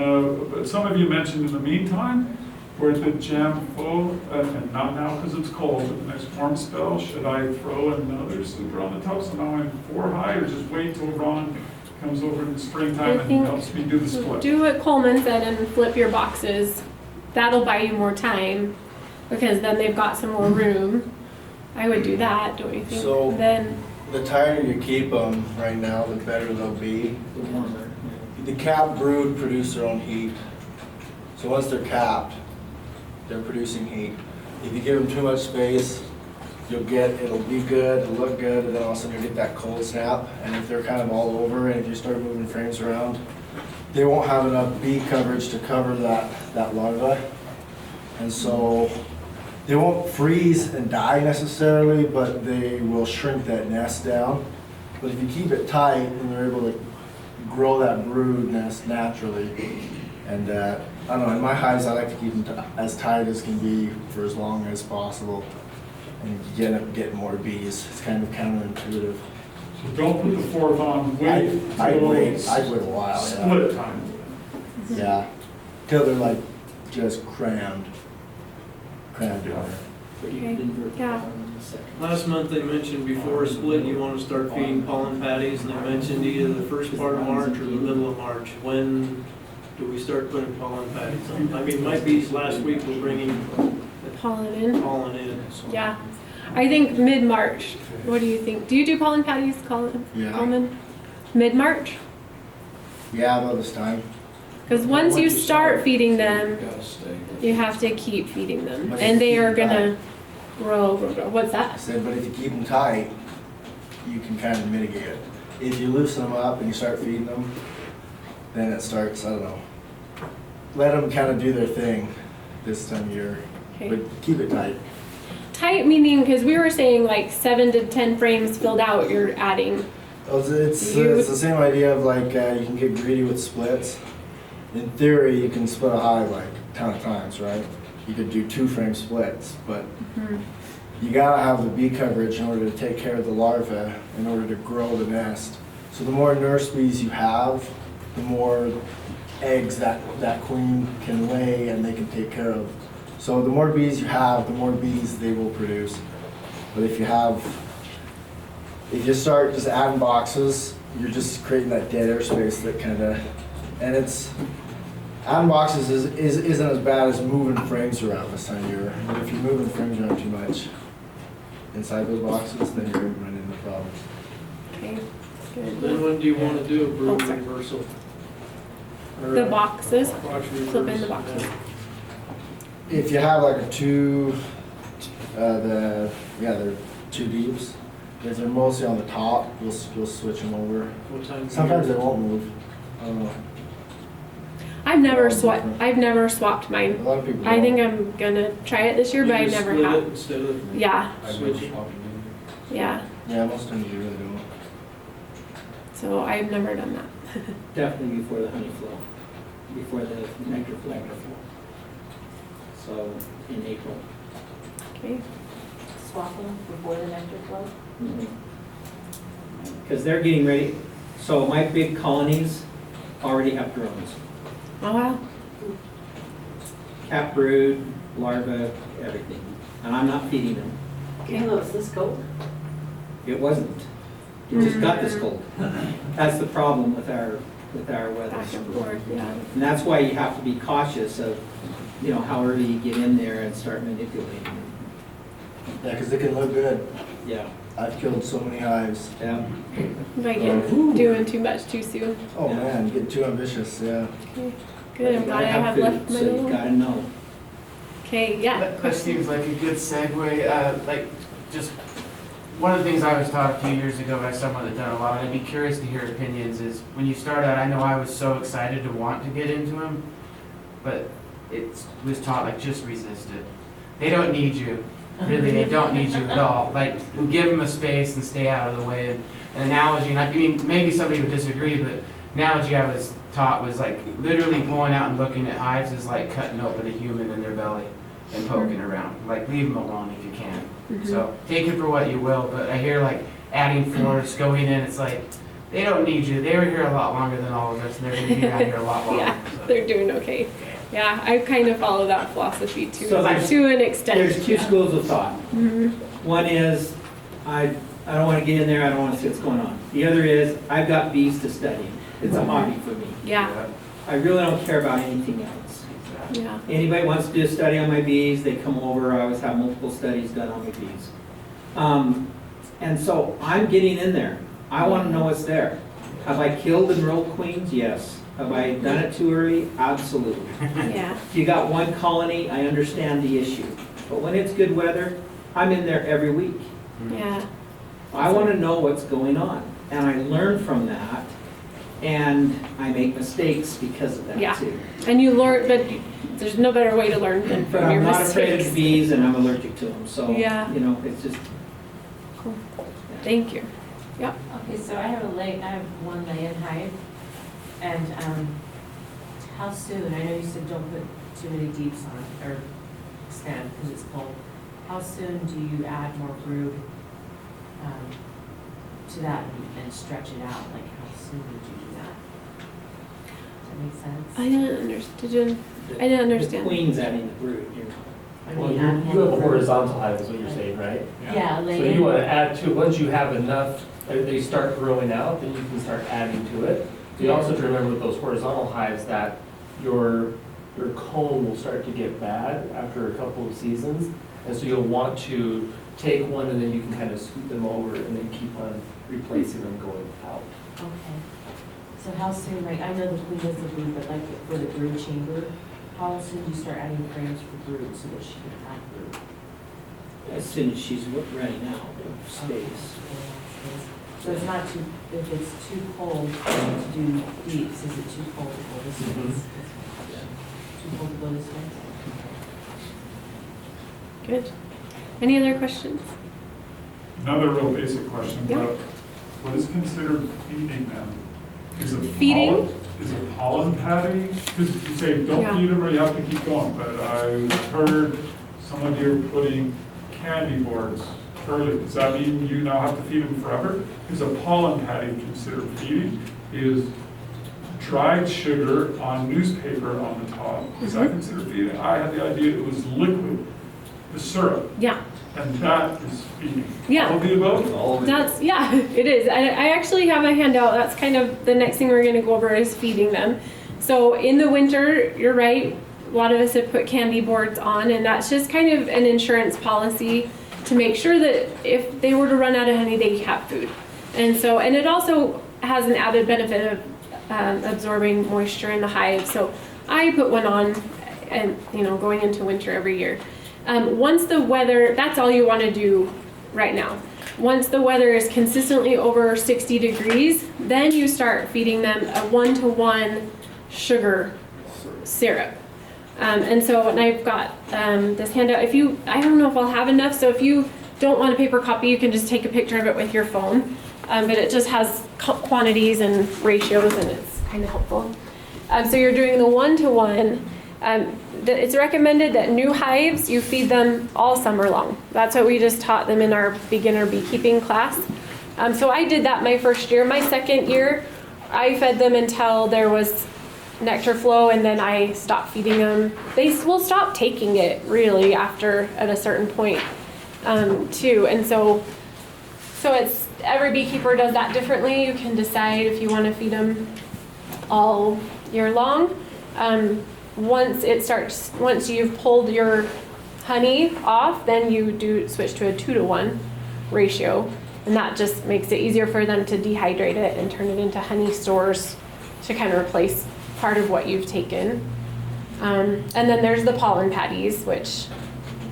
but some of you mentioned in the meantime, with the jam full, and not now because it's cold, but the next warm spell, should I throw another super on the top, so now I'm 4 high, or just wait till Ron comes over in the springtime I and think helps me do the split? Do what Coleman said and flip your boxes. That'll buy you more time because then they've got some more room. I would do that, don't you think? So- Then, The tighter you keep them right now, the better they'll be. The warmer. The capped brood produce their own heat. So once they're capped, they're producing heat. If you give them too much space, it'll be good, it'll look good, and then all of a sudden you'll get that cold snap. And if they're kind of all over, and if you start moving frames around, they won't have enough bee coverage to cover that larva. And so they won't freeze and die necessarily, but they will shrink that nest down. But if you keep it tight, then they're able to grow that brood nest naturally. And I don't know, in my hives, I like to keep them as tight as can be for as long as possible. And you end up getting more bees. It's kind of counterintuitive. So don't put the 4th on, wait I'd till wait it's a while, yeah. split time. Yeah, till they're like just crammed in there. But you Okay, can invert the yeah. pollen in a second. Last month they mentioned before a split, you want to start feeding pollen patties, and they mentioned either the first part of March or the middle of March. When do we start putting pollen patties on? I mean, my bees last week were bringing pollen in. pollen in. Yeah. I think mid-March. What do you think? Do you do pollen patties, Coleman? Yeah. Mid-March? Yeah, about this time. Because once you start feeding them, You gotta stay. you have to keep feeding them. But And they if you are keep gonna grow. What's I that? said, but if you keep them tight, you can kind of mitigate it. If you loosen them up and you start feeding them, then it starts, I don't know. Let them kind of do their thing this time of year, Okay. but keep it tight. Tight meaning, because we were saying like 7 to 10 frames filled out, you're adding. It's You- the same idea of like, you can get greedy with splits. In theory, you can split a hive like a ton of times, right? You could do 2-frame splits, but you gotta have the bee coverage in order to take care of the larvae, in order to grow the nest. So the more nurse bees you have, the more eggs that queen can lay and they can take care of. So the more bees you have, the more bees they will produce. But if you start just adding boxes, you're just creating that dead airspace that kind of, and adding boxes isn't as bad as moving frames around this time of year. But if you're moving frames around too much inside those boxes, then you're going to run into problems. Okay. Then Good. when do you want to do a brood Oh, sorry. reversal? Or, The boxes. box Flip in the reverse, boxes. yeah. If you have like they're 2 deeps. If they're mostly on the top, you'll switch them over. What time? Sometimes they won't move. I don't know. I've never Yeah, swapped. different. I've never swapped A mine. lot of people I think don't. I'm gonna try it this year, You but I just never split it have. instead of Yeah, I've never switching. swapped them yeah. Yeah, most times you really don't. So I've never done that. Definitely before the honey flow, before the nectar flow. So in April. Okay. Swap them before the nectar flow? Because they're getting ready, so my big colonies already have drones. Oh wow. Cap brood, larva, everything. And I'm not feeding them. Even though it's this cold? It wasn't. It just got this cold. That's the problem with our weather. Back and forth. Yeah. And that's why you have to be cautious of, how early you get in there and start manipulating them. Yeah, because they can look good. Yeah. I've killed so many hives. Yeah. Might get doing too much too soon. Oh Yeah. man, getting too ambitious, yeah. Okay. Good. I'm You glad I gotta have food, left my so you little. gotta know. Okay. Yeah. That seems like a good segue. Just one of the things I was taught a few years ago by someone that done a lot, and I'd be curious to hear opinions, is when you start out, I know I was so excited to want to get into them, but it was taught, just resist it. They don't need you. Really, they don't need you at all. Give them a space and stay out of the way. An analogy, maybe somebody would disagree, but analogy I was taught was literally going out and looking at hives is like cutting open a human in their belly and poking around. Leave them alone if you can. So take it for what you will, but I hear adding floors, going in, it's they don't need you. They were here a lot longer than all of us, and they're going to be around here a lot longer. Yeah. So. They're doing okay. Yeah, I kind of follow that philosophy too, So there's- to an extent. There's two yeah. schools of thought. Mhm. One is, I don't want to get in there, I don't want to see what's going on. The other is, I've got bees to study. It's a hobby for me. Yeah, I really don't care about anything else. yeah. Anybody wants to do a study on my bees, they come over, I always have multiple studies done on my bees. And so I'm getting in there. I want to know what's there. Have I killed and rolled queens? Yes. Have I done it too early? Absolutely. Yeah. If you got one colony, I understand the issue. But when it's good weather, I'm in there every week. Yeah. I want to know what's going on. And I learn from that. And I make mistakes because of Yeah. that too. And you learn, but there's no better way to learn than But from your I'm not afraid of mistakes. the bees and I'm allergic to them. So, Yeah. you know, it's just, Cool. Thank you. Okay, so I have one lay-in hive, and, how soon, I know you said don't put too many deeps on, or expand, because it's cold. How soon do you add more brood, to that and stretch it out? Like, how soon would you do that? Does that make sense? I didn't understand. the queen's adding the brood, you know. I Well, mean, you add have more a brood. horizontal hive is what you're saying, right? Yeah, So lay-in. you want to add to, once you have enough, they start growing out, then you can start adding to it. You also have to remember with those horizontal hives that your comb will start to get bad after a couple of seasons. And so you'll want to take one and then you can kind of scoot them over and then keep on replacing them going out. Okay. So how soon, like, I know the queen does the brood, but like for the brood chamber, how soon do you start adding frames for brood so that she can have brood? As soon as she's ready now, space. So it's not too, if it's too cold to do deeps, is it too cold to go to space? Too cold to go to space? Good. Any other questions? Another real basic question, Yeah. but what is considered feeding them? Is it Feeding? pollen? Is it pollen patty? Because you say don't Yeah. feed them or you have to keep going, but I heard some of you putting candy boards early. Does that mean you now have to feed them forever? Is a pollen patty considered feeding? Is dried sugar on newspaper on the top, is that considered feeding? I had the idea it was liquid, the syrup, Yeah. and that is feeding. Yeah. All of the above? All of it. That's, yeah, it is. I actually have a handout. That's kind of the next thing we're going to go over is feeding them. So in the winter, you're right, a lot of us have put candy boards on, and that's just kind of an insurance policy to make sure that if they were to run out of honey, they have food. And so, and it also has an added benefit of absorbing moisture in the hive. So I put one on, and going into winter every year. Once the weather, that's all you want to do right now. Once the weather is consistently over 60 degrees, then you start feeding them a 1-to-1 sugar syrup. And so, and I've got this handout. I don't know if I'll have enough, so if you don't want a paper copy, you can just take a picture of it with your phone. But it just has quantities and ratios, and it's kind of helpful. So you're doing the 1-to-1. It's recommended that new hives, you feed them all summer long. That's what we just taught them in our beginner beekeeping class. So I did that my first year. My second year, I fed them until there was nectar flow, and then I stopped feeding them. They will stop taking it really after at a certain point too. And so it's every beekeeper does that differently. You can decide if you want to feed them all year long. Once you've pulled your honey off, then you switch to a 2-to-1 ratio, and that just makes it easier for them to dehydrate it and turn it into honey stores to kind of replace part of what you've taken. And then there's the pollen patties, which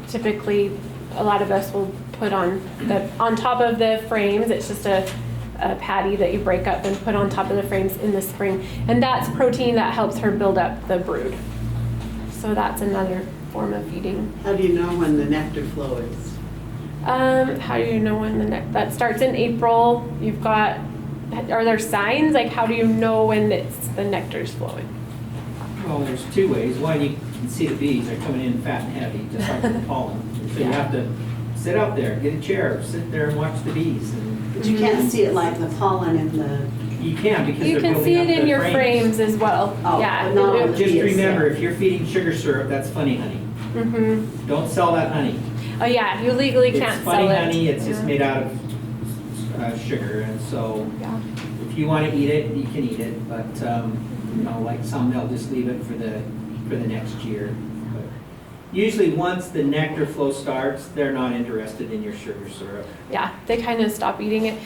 typically a lot of us will put on top of the frames. It's just a patty that you break up and put on top of the frames in the spring. And that's protein that helps her build up the brood. So that's another form of feeding. How do you know when the nectar flow is? How do you know when that starts in April? Are there signs? Like, how do you know when the nectar's flowing? Well, there's two ways. One, you can see the bees are coming in fat and heavy, just like the pollen. So you have to sit out there, get a chair, sit there and watch the bees. But you can't see it like the pollen in the You can, because You they're can see building it up in the your frames as well. Oh, Yeah. but not on the Just bees. remember, if you're feeding sugar syrup, that's funny honey. Mm-hmm. Don't sell that honey. Oh, yeah, you legally It's can't funny sell it. honey, it's just Yeah. made out of sugar, and so Yeah. if you want to eat it, you can eat it, but, you know, like some, they'll just leave it for the next year. But usually, once the nectar flow starts, they're not interested in your sugar syrup. Yeah, they kind of stop eating it.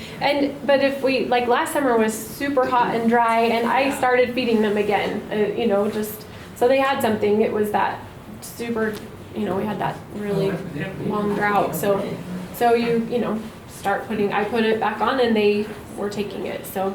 But if we, like last summer was super hot and dry, and I started feeding them again, you know, just, so they had something. It was that super, you know, we had that really long drought. So you know, I put it back on and they were taking it, so.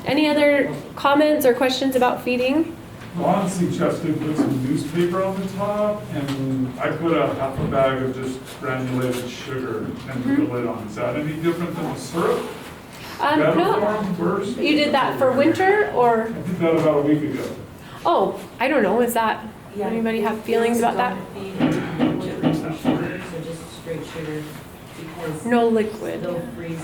Any other comments or questions about feeding? Ron suggested put some newspaper on the top, and I put a half a bag of just granulated sugar and put the lid on. Is that any different than the syrup? Better No, for 'em, worse? you did that for winter or, I did that about a week ago. oh, I don't know, is that, Yeah, anybody have feelings about that? Don't feed it with sugar, so just straight sugar, because No liquid. they'll freeze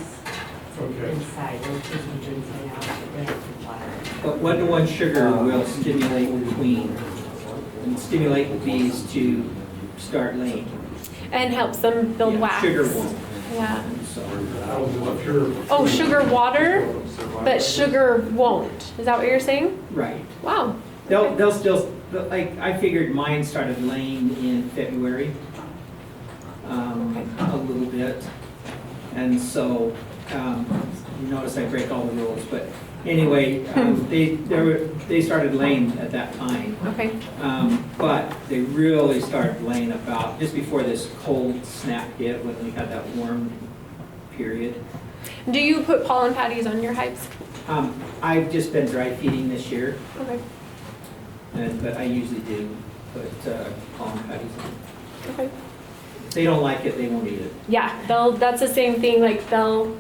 Okay. inside, they'll freeze inside out, but they have to water. But 1-to-1 sugar will stimulate the queen and stimulate the bees to start laying. And helps them build Yeah, wax. Sugar won't. Yeah. So, Oh, sugar water, but sugar won't. Is that what you're saying? right. Wow. They'll still, like, I figured mine started laying in February, a little bit. And so, you notice I break all the rules, but anyway, they started laying at that time. Okay. But they really started laying about just before this cold snap hit, when we had that warm period. Do you put pollen patties on your hives? I've just been dry feeding this year, Okay. but I usually do put pollen patties on. Okay. If they don't like it, they won't eat it. Yeah, that's the same thing, like they'll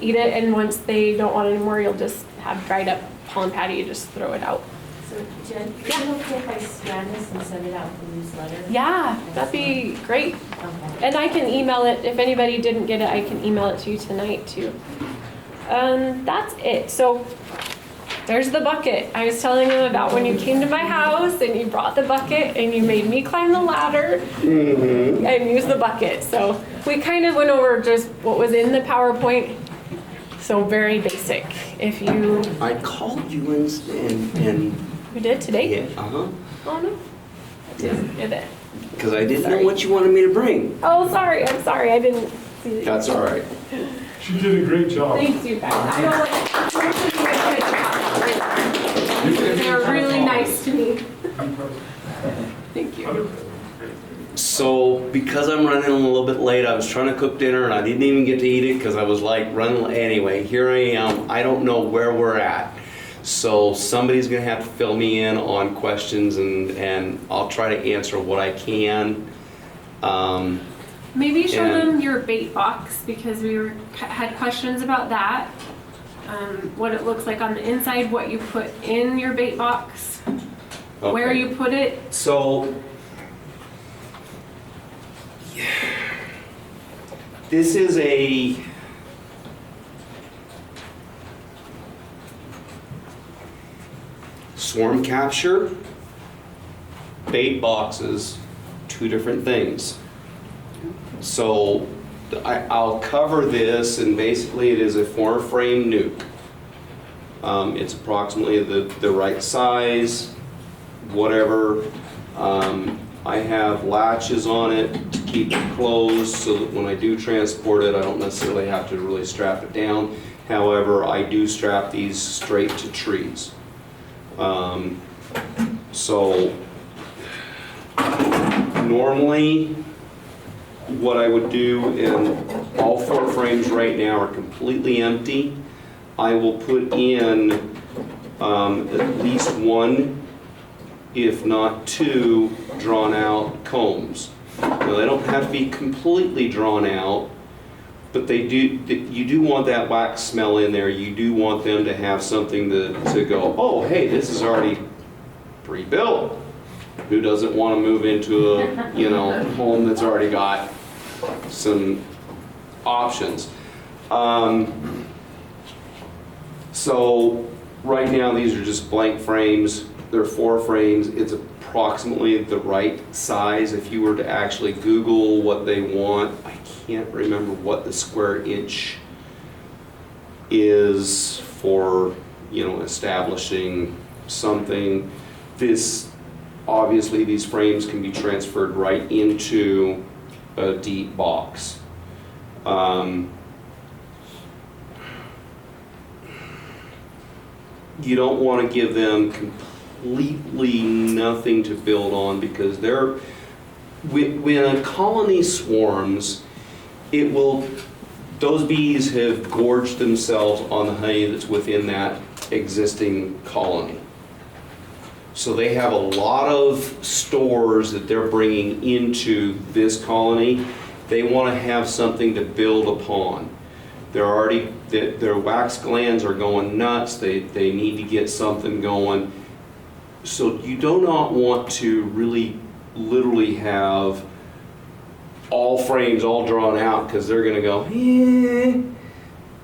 eat it and once they don't want it anymore, you'll just have dried up pollen patty, you just throw it out. So Jen, is it okay if I scan this and send it out for newsletter? Yeah, that'd be great. Okay. And I can email it, if anybody didn't get it, I can email it to you tonight too. That's it. So there's the bucket. I was telling them about when you came to my house and you brought the bucket and you made me climb the ladder and use the bucket. So we kind of went over just what was in the PowerPoint. So very basic. If you, I called you and you did today? yeah, Oh no. I didn't get it. because I didn't Sorry. know what you wanted me to bring. Oh, sorry. I'm sorry. I didn't see it. That's all right. She did a great job. Thanks, you guys. I don't like, they were really nice to me. Thank you. So because I'm running a little bit late, I was trying to cook dinner and I didn't even get to eat it because I was like running. Anyway, here I am. I don't know where we're at. So somebody's gonna have to fill me in on questions and I'll try to answer what I can. Maybe show And- them your bait box because we had questions about that. What it looks like on the inside, what you put in your bait box, where Okay. you put it. So this is a swarm capture, bait boxes, two different things. So I'll cover this, and basically it is a 4-frame nuke. It's approximately the right size, whatever. I have latches on it to keep it closed so that when I do transport it, I don't necessarily have to really strap it down. However, I do strap these straight to trees. So normally, what I would do, and all 4 frames right now are completely empty, I will put in at least 1, if not 2, drawn out combs. Now they don't have to be completely drawn out, but they do. You do want that wax smell in there. You do want them to have something to go, oh hey, this is already pre-built. Who doesn't want to move into a home that's already got some options? So right now, these are just blank frames. They're 4 frames. It's approximately the right size. If you were to actually Google what they want, I can't remember what the square inch is for, establishing something. Obviously, these frames can be transferred right into a deep box. You don't want to give them completely nothing to build on, because when a colony swarms, those bees have gorged themselves on the honey that's within that existing colony. So they have a lot of stores that they're bringing into this colony. They want to have something to build upon. Their wax glands are going nuts. They need to get something going. So you do not want to really literally have all frames all drawn out, because they're going to go,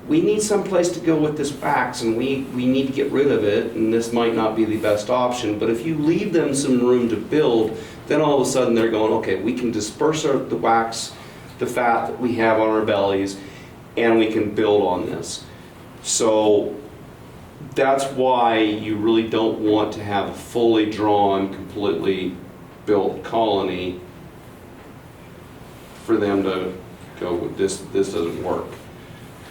we need some place to go with this wax, and we need to get rid of it, and this might not be the best option. But if you leave them some room to build, then all of a sudden they're going, okay, we can disperse the wax, the fat that we have on our bellies, and we can build on this. So that's why you really don't want to have a fully drawn, completely built colony for them to go with this doesn't work.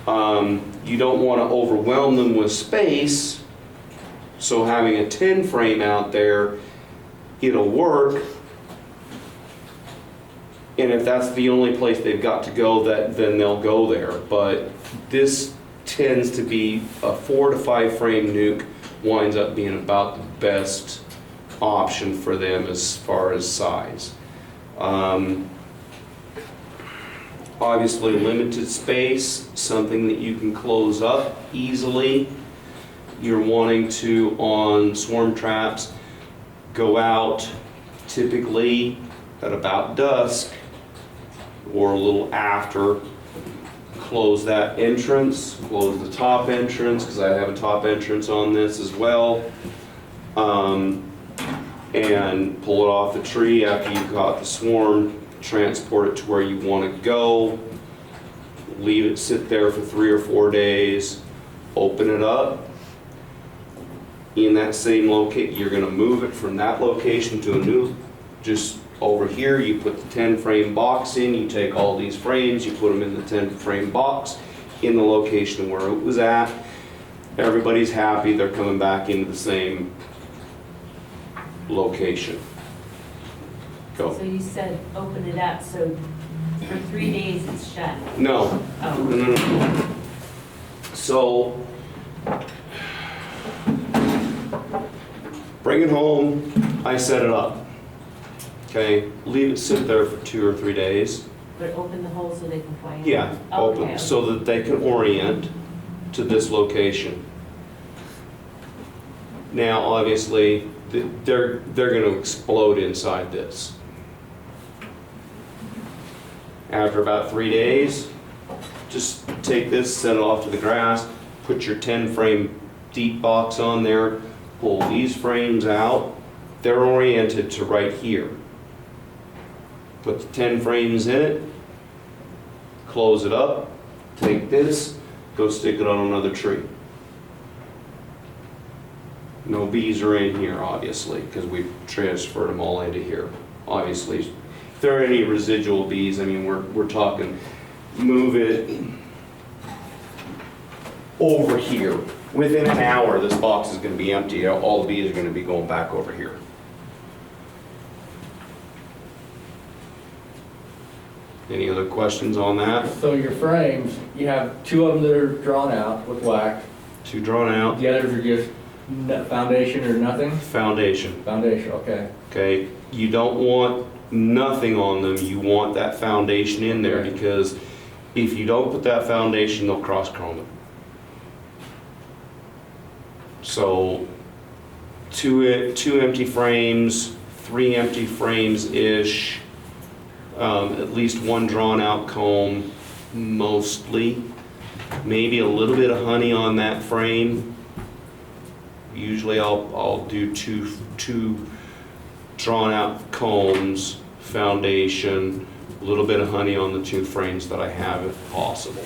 You don't want to overwhelm them with space, so having a 10 frame out there, it'll work. And if that's the only place they've got to go, then they'll go there. But this tends to be a 4 to 5 frame nuke, winds up being about the best option for them as far as size. Obviously limited space, something that you can close up easily. You're wanting to, on swarm traps, go out typically at about dusk or a little after. Close that entrance, close the top entrance, because I have a top entrance on this as well. And pull it off the tree after you've got the swarm, transport it to where you want to go, leave it sit there for 3 or 4 days, open it up. In that same location, you're going to move it from that location to a new, just over here, you put the 10 frame box in, you take all these frames, you put them in the 10 frame box in the location where it was at. Everybody's happy, they're coming back into the same location. Go. So you said open it up, so for 3 days it's shut? No. Oh. No. So, bring it home, I set it up. Okay, leave it sit there for 2 or 3 days. But open the hole so they can fly in? Yeah, Oh, open, okay. so that they can orient to this location. Now, obviously, they're going to explode inside this. After about 3 days, just take this, set it off to the grass, put your 10 frame deep box on there, pull these frames out. They're oriented to right here. Put the 10 frames in it, close it up, take this, go stick it on another tree. No bees are in here, obviously, because we've transferred them all into here. Obviously, if there are any residual bees, I mean, we're talking, move it over here. Within an hour, this box is going to be empty. All the bees are going to be going back over here. Any other questions on that? So your frames, you have 2 of them that are drawn out with wax. 2 drawn out. The others are just foundation or nothing? Foundation. Foundation, okay. Okay, you don't want nothing on them. You want that foundation in there, because if you don't put that foundation, they'll cross chrome it. So 2 empty frames, 3 empty frames-ish, at least 1 drawn out comb, mostly. Maybe a little bit of honey on that frame, Usually I'll do two drawn out combs, foundation, a little bit of honey on the 2 frames that I have if possible.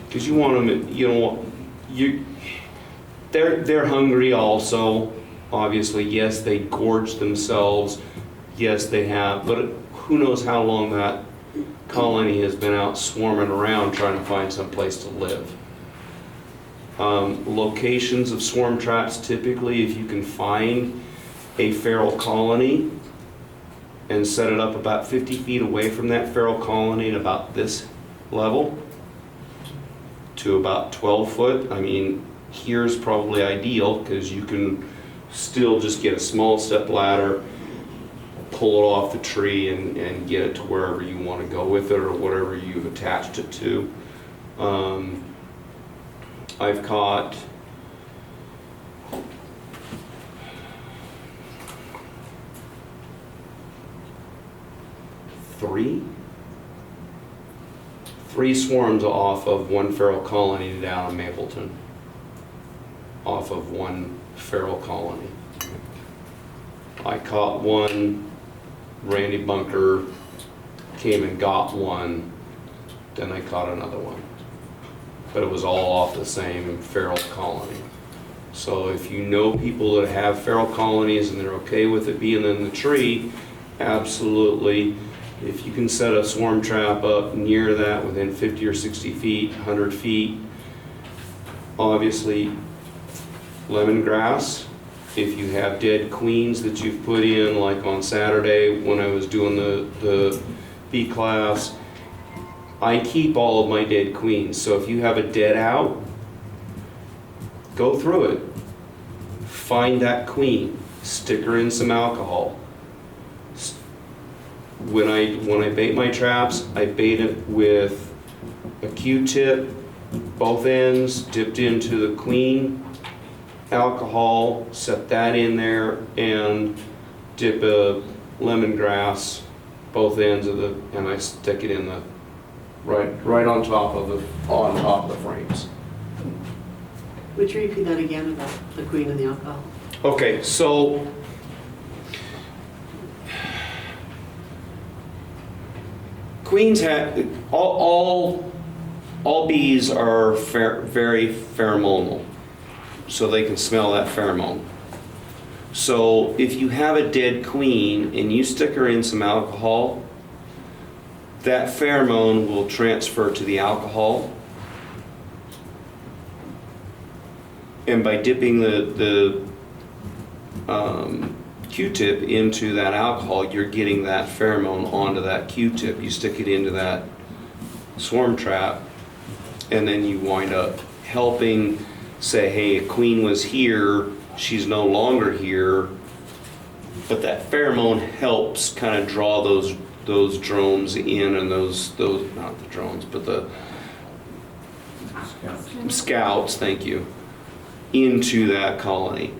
Because you want them, you know, they're hungry also, obviously. Yes, they gorge themselves. Yes, they have, but who knows how long that colony has been out swarming around trying to find some place to live. Locations of swarm traps, typically if you can find a feral colony and set it up about 50 feet away from that feral colony at about this level to about 12 foot. I mean, here's probably ideal because you can still just get a small step ladder, pull it off the tree and get it to wherever you want to go with it or whatever you've attached it to. I've caught three swarms off of one feral colony down in Mapleton. Off of one feral colony. I caught one, Randy Bunker came and got one, then I caught another one. But it was all off the same feral colony. So if you know people that have feral colonies and they're okay with it being in the tree, absolutely. If you can set a swarm trap up near that within 50 or 60 feet, 100 feet, obviously lemongrass. If you have dead queens that you've put in, like on Saturday when I was doing the bee class, I keep all of my dead queens. So if you have a dead out, go through it. Find that queen, stick her in some alcohol. When I bait my traps, I bait it with a Q-tip, both ends, dipped into the queen, alcohol, set that in there, and dip a lemongrass, both ends of the, and I stick it in the right on top of the frames. Would you repeat that again about the queen and the alcohol? Okay, so queens have all bees are very pheromonal, so they can smell that pheromone. So if you have a dead queen and you stick her in some alcohol, that pheromone will transfer to the alcohol. And by dipping the Q-tip into that alcohol, you're getting that pheromone onto that Q-tip. You stick it into that swarm trap, and then you wind up helping say, hey, a queen was here, she's no longer here, but that pheromone helps kind of draw those drones in, and those not the drones, but the scouts, thank you, into that colony,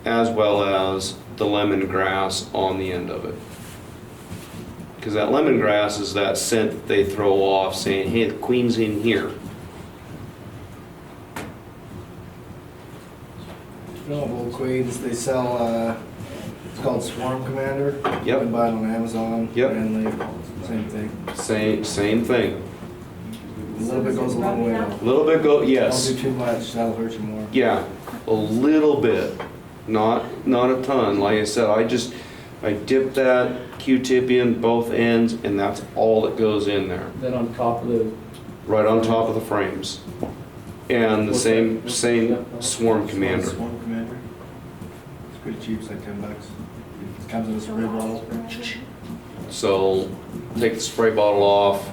as well as the lemongrass on the end of it. Because that lemongrass is that scent that they throw off saying, hey, the queen's in here. Old queens, they sell, it's called Swarm Commander. Yep. You can buy it on Amazon. Yep. Friendly, same thing. Same thing. A little bit goes a long way though. A little bit yes. Don't do too much, that'll hurt you more. Yeah, a little bit, not a ton. Like I said, I dip that Q-tip in both ends, and that's all that goes in there. Then on top of the, Right on top of the frames. And the same Swarm Commander. Swarm Commander. It's pretty cheap, it's like $10. It comes in a spray bottle. So take the spray bottle off,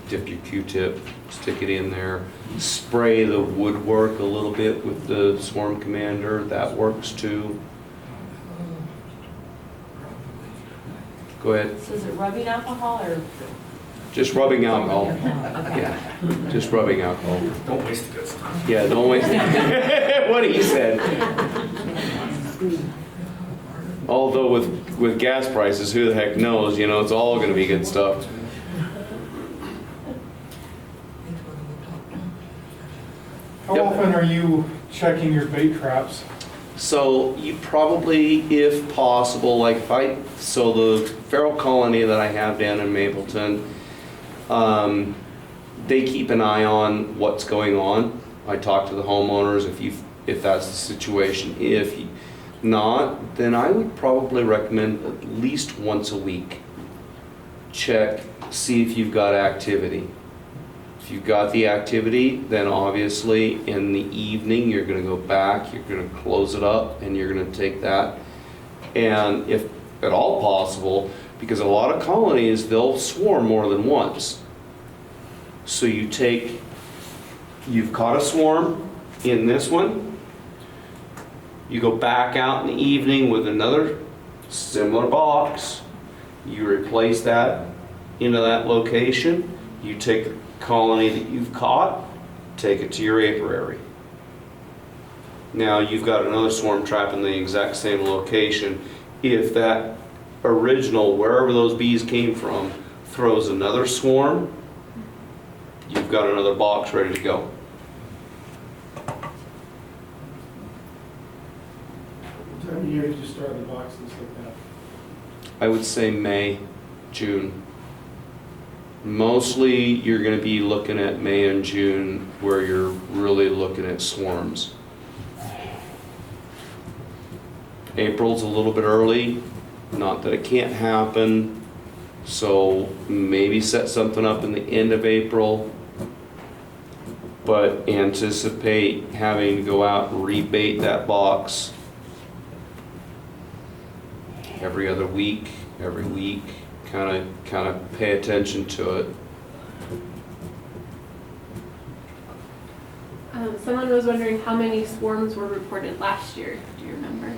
dip your Q-tip, stick it in there, spray the woodwork a little bit with the Swarm Commander, that works too. Go ahead. So is it rubbing alcohol or? Just rubbing alcohol. Yeah, just rubbing alcohol. Don't waste the good stuff. Yeah, don't waste what he said. Although with gas prices, who the heck knows, you know, it's all gonna be good stuff. How often are you checking your bait traps? So you probably, if possible, like so the feral colony that I have down in Mapleton, they keep an eye on what's going on. I talk to the homeowners if that's the situation. If not, then I would probably recommend at least once a week. Check, see if you've got activity. If you've got the activity, then obviously in the evening, you're gonna go back, you're gonna close it up, and you're gonna take that. And if at all possible, because a lot of colonies, they'll swarm more than once. So you've caught a swarm in this one, you go back out in the evening with another similar box, you replace that into that location, you take the colony that you've caught, take it to your apiary. Now you've got another swarm trap in the exact same location. If that original, wherever those bees came from, throws another swarm, you've got another box ready to go. What time of year did you start the boxes like that? I would say May, June. Mostly you're going to be looking at May and June where you're really looking at swarms. April's a little bit early, not that it can't happen, so maybe set something up in the end of April, but anticipate having to go out and rebait that box every other week, every week. Kind of pay attention to it. Someone was wondering how many swarms were reported last year. Do you remember?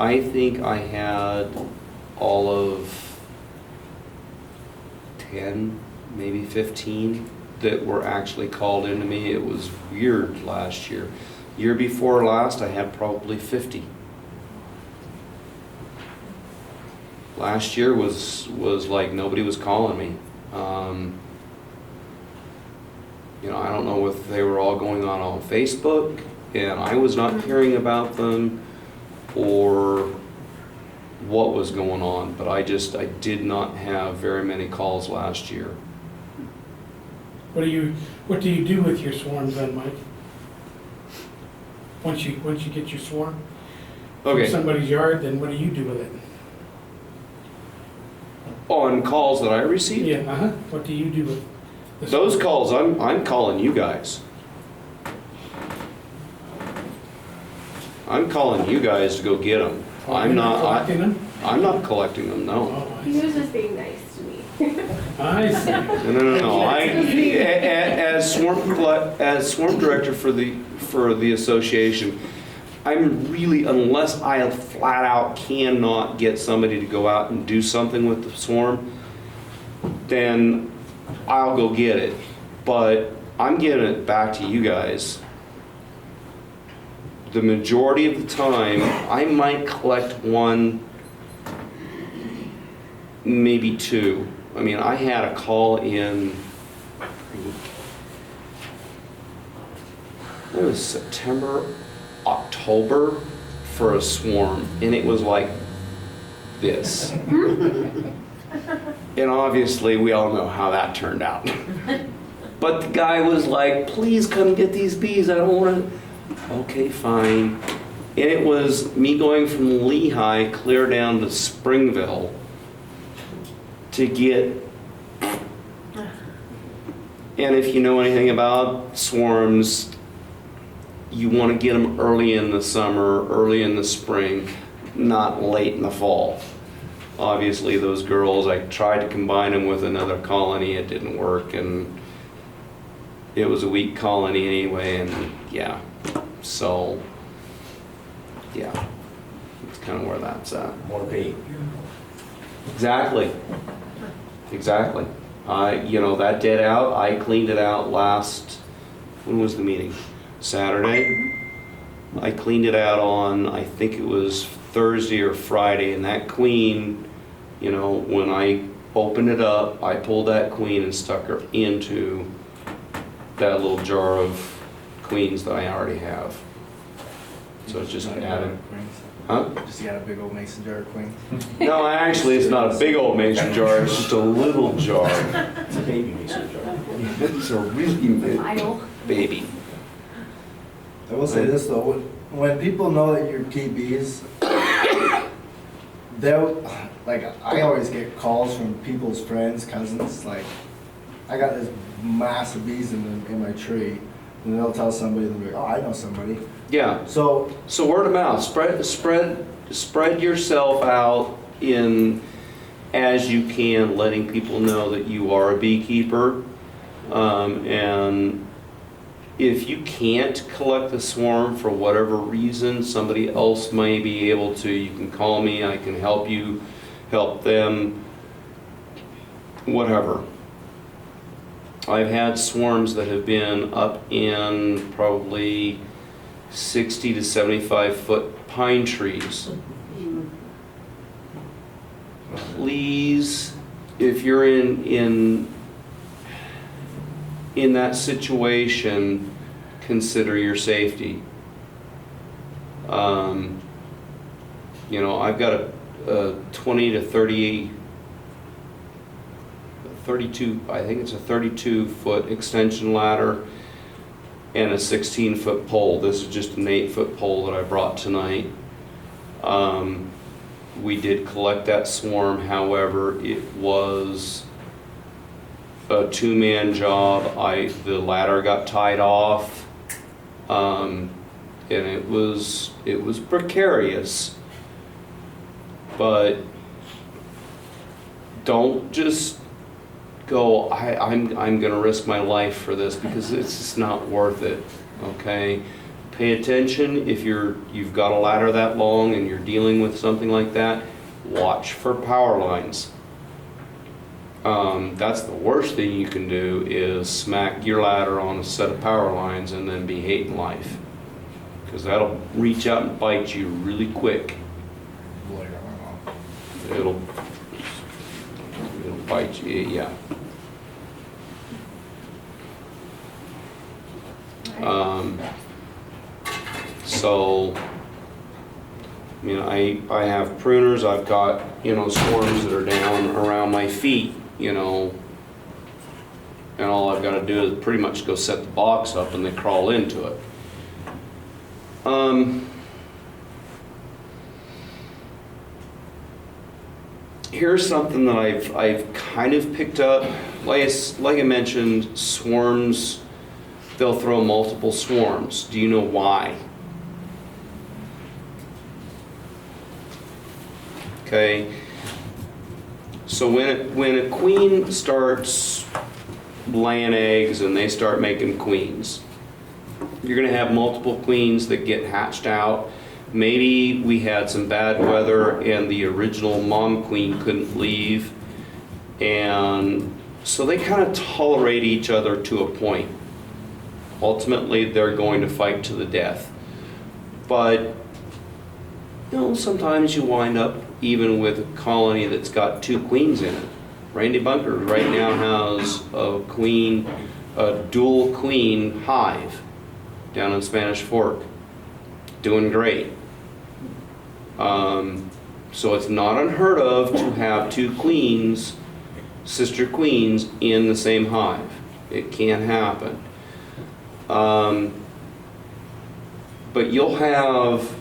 I think I had all of 10, maybe 15 that were actually called into me. It was weird last year. Year before last, I had probably 50. Last year was like nobody was calling me. I don't know if they were all going on Facebook and I was not hearing about them or what was going on, but I did not have very many calls last year. What do you do with your swarms then, Mike? Once you get your swarm Okay. from somebody's yard, then what do you do with it? On calls that I received? Yeah, What do you do with the Those swarm? calls, I'm calling you guys. I'm calling you guys to go get them. You're collecting them? I'm not collecting them, no. Oh, He was just being nice to me. I see. No. As swarm director for the association, I'm really, unless I flat out cannot get somebody to go out and do something with the swarm, then I'll go get it. But I'm giving it back to you guys. The majority of the time, I might collect one, maybe two. I mean, I had a call in, it was September, October for a swarm, and it was like this. And obviously, we all know how that turned out. But the guy was like, please come get these bees, I don't want to. Okay, fine. And it was me going from Lehigh clear down to Springville to get. And if you know anything about swarms, you want to get them early in the summer, early in the spring, not late in the fall. Obviously, those girls, I tried to combine them with another colony, it didn't work, and it was a weak colony anyway, and yeah. So, yeah, that's kind of where that's at. More bait. Exactly. That dead out, I cleaned it out when was the meeting? Saturday? I cleaned it out on, I think it was Thursday or Friday, and that queen, when I opened it up, I pulled that queen and stuck her into that little jar of queens that I already have. So it's just added. Huh? Just got a big old mason jar of queens. No, actually, it's not a big old mason jar, it's just a little jar. It's a baby mason jar. It's a really big baby. I will say this though, when people know that you're TBs, they'll, like, I always get calls from people's friends, cousins, like, I got this massive bees in my tree, and they'll tell somebody, they'll be like, oh, I know somebody. Yeah. So word of mouth, spread yourself out in as you can, letting people know that you are a beekeeper. And if you can't collect the swarm for whatever reason, somebody else may be able to, you can call me, I can help you, help them, whatever. I've had swarms that have been up in probably 60 to 75 foot pine trees. Please, if you're in that situation, consider your safety. You know, I've got a 20 to 32, I think it's a 32 foot extension ladder and a 16 foot pole. This is just an 8 foot pole that I brought tonight. We did collect that swarm, however, it was a 2-man job. The ladder got tied off, and it was precarious. But don't just go, I'm going to risk my life for this, because it's just not worth it. Okay, pay attention. If you've got a ladder that long and you're dealing with something like that, watch for power lines. That's the worst thing you can do, is smack your ladder on a set of power lines and then be hating life, because that'll reach out and bite you really quick. It'll bite you, yeah. So, I mean, I have pruners, I've got, swarms that are down around my feet, and all I've got to do is pretty much go set the box up and they crawl into it. Here's something that I've kind of picked up. Like I mentioned, swarms, they'll throw multiple swarms. Do you know why? Okay. So when a queen starts laying eggs and they start making queens, you're going to have multiple queens that get hatched out. Maybe we had some bad weather and the original mom queen couldn't leave, and so they kind of tolerate each other to a point. Ultimately, they're going to fight to the death. But sometimes you wind up even with a colony that's got 2 queens in it. Randy Bunker right now has a dual queen hive down in Spanish Fork, doing great. So it's not unheard of to have 2 queens, sister queens, in the same hive. It can happen. But you'll have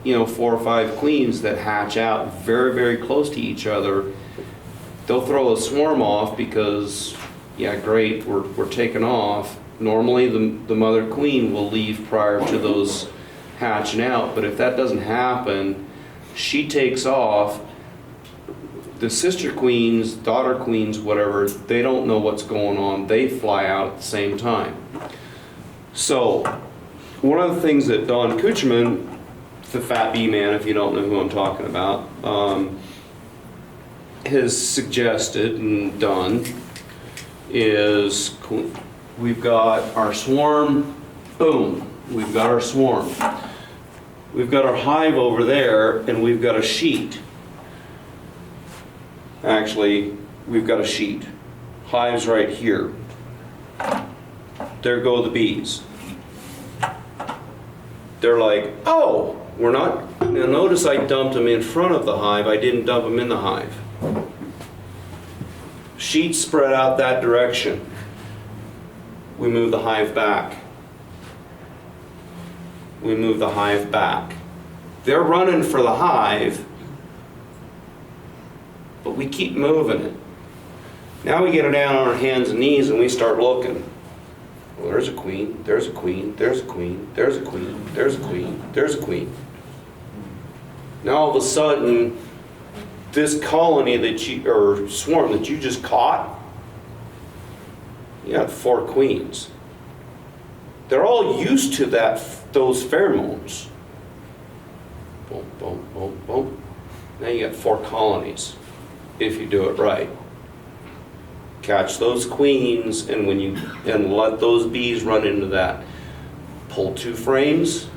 4 or 5 queens that hatch out very, very close to each other. They'll throw a swarm off because, yeah, great, we're taking off. Normally the mother queen will leave prior to those hatching out, but if that doesn't happen, she takes off. The sister queens, daughter queens, whatever, they don't know what's going on. They fly out at the same time. So one of the things that Don Kucherman, the fat bee man, if you don't know who I'm talking about, has suggested and done is we've got our swarm, boom, we've got our swarm. We've got our hive over there and we've got a sheet. Actually, we've got a sheet. Hives right here. There go the bees. They're like, oh, we're not, now notice I dumped them in front of the hive, I didn't dump them in the hive. Sheets spread out that direction. We move the hive back. We move the hive back. They're running for the hive, but we keep moving it. Now we get her down on our hands and knees and we start looking. Well, there's a queen, there's a queen, there's a queen, there's a queen, there's a queen, there's a queen. Now all of a sudden, this colony that you, or swarm that you just caught, you got 4 queens. They're all used to those pheromones. Boom, boom, boom, boom. Now you got 4 colonies, if you do it right. Catch those queens and let those bees run into that. Pull 2 frames,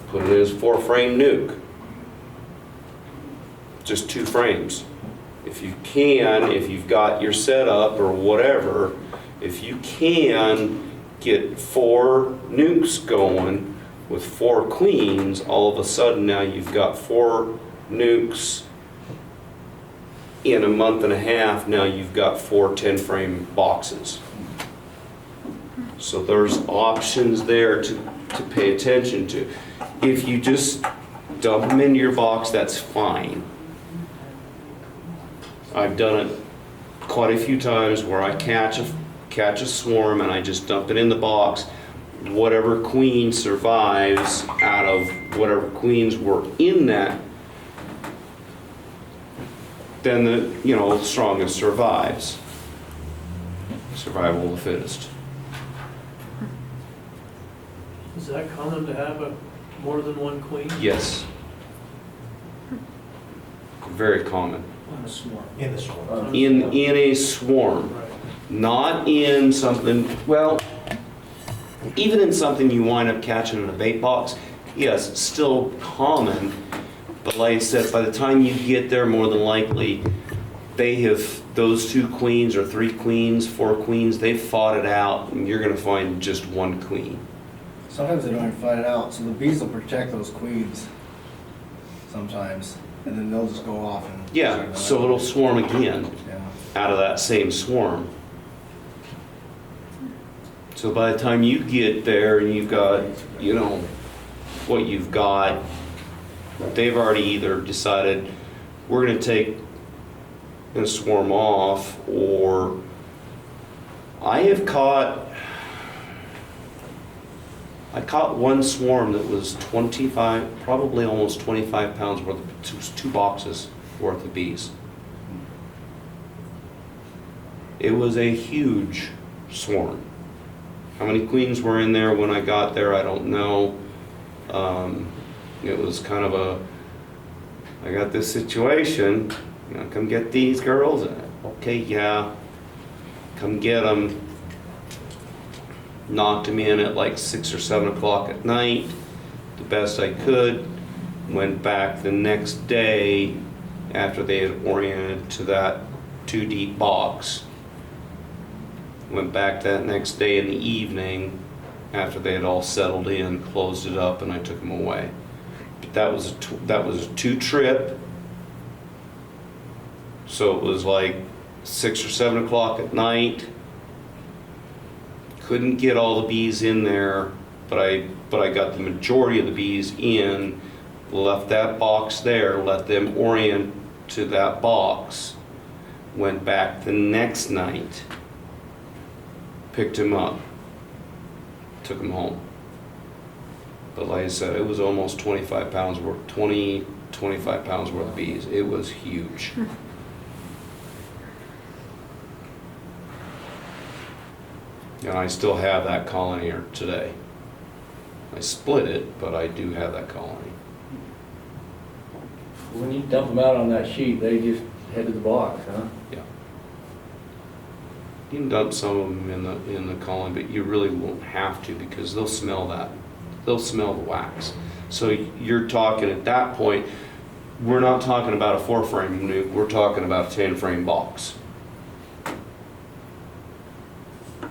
put it in his 4-frame nuke. Just 2 frames. If you can, if you've got your setup or whatever, if you can get 4 nukes going with 4 queens, all of a sudden now you've got 4 nukes. In a month and a half, now you've got 4 10-frame boxes. So there's options there to pay attention to. If you just dump them into your box, that's fine. I've done it quite a few times where I catch a swarm and I just dump it in the box. Whatever queen survives out of whatever queens were in that, then the strongest survives. Survival of the fittest. Is that common to have more than 1 queen? Yes. Very common. On a swarm. In the swarm. In a swarm. Right. Not in something, well, even in something you wind up catching in a bait box, yes, it's still common. But like I said, by the time you get there, more than likely, those 2 queens or 3 queens, 4 queens, they've fought it out, and you're going to find just 1 queen. Sometimes they don't even fight it out, so the bees will protect those queens sometimes, and then they'll just go off and... Yeah, so it'll swarm again out of that same swarm. So by the time you get there and you've got, what you've got, they've already either decided we're going to take and swarm off, or I caught 1 swarm that was 25, probably almost 25 pounds worth of 2 boxes worth of bees. It was a huge swarm. How many queens were in there when I got there, I don't know. It was kind of I got this situation, come get these girls. Okay, yeah, come get them. Knocked them in at like 6 or 7 o'clock at night, the best I could. Went back the next day after they had oriented to that 2 deep box. Went back that next day in the evening after they had all settled in, closed it up, and I took them away. But that was a 2 trip. So it was like 6 or 7 o'clock at night. Couldn't get all the bees in there, but I got the majority of the bees in, left that box there, let them orient to that box, went back the next night, picked him up, took him home. But like I said, it was almost 25 pounds worth, 25 pounds worth of bees. It was huge. And I still have that colony today. I split it, but I do have that colony. When you dump them out on that sheet, they just head to the box, huh? Yeah. You can dump some of them in the colony, but you really won't have to because they'll smell that. They'll smell the wax. So you're talking at that point, we're not talking about a 4-frame nuke, we're talking about a 10-frame box.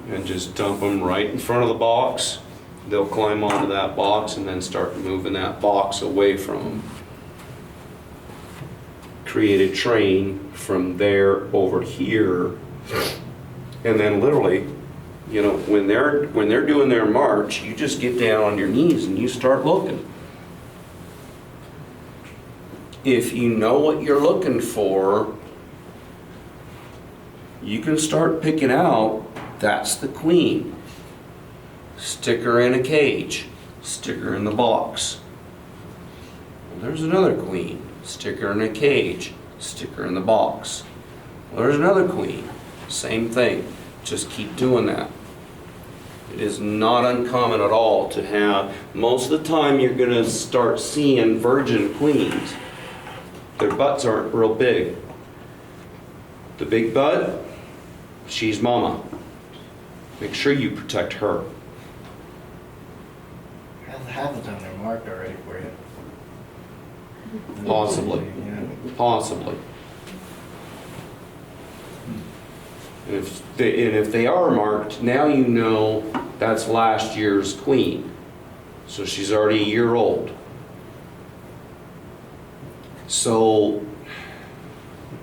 and just dump them right in front of the box. They'll climb onto that box and then start moving that box away from them. Create a train from there over here, and then literally, you know, when they're doing their march, you just get down on your knees and you start looking. If you know what you're looking for, you can start picking out, that's the queen. Stick her in a cage, stick her in the box. Well, there's another queen. Stick her in a cage, stick her in the box. Well, there's another queen. Same thing. Just keep doing that. It is not uncommon at all to have, most of the time you're going to start seeing virgin queens. Their butts aren't real big. The big butt, she's mama. Make sure you protect her. Half the time they're marked already for you. Possibly. Yeah. Possibly. And if they are marked, now you know that's last year's queen. So she's already a year old. So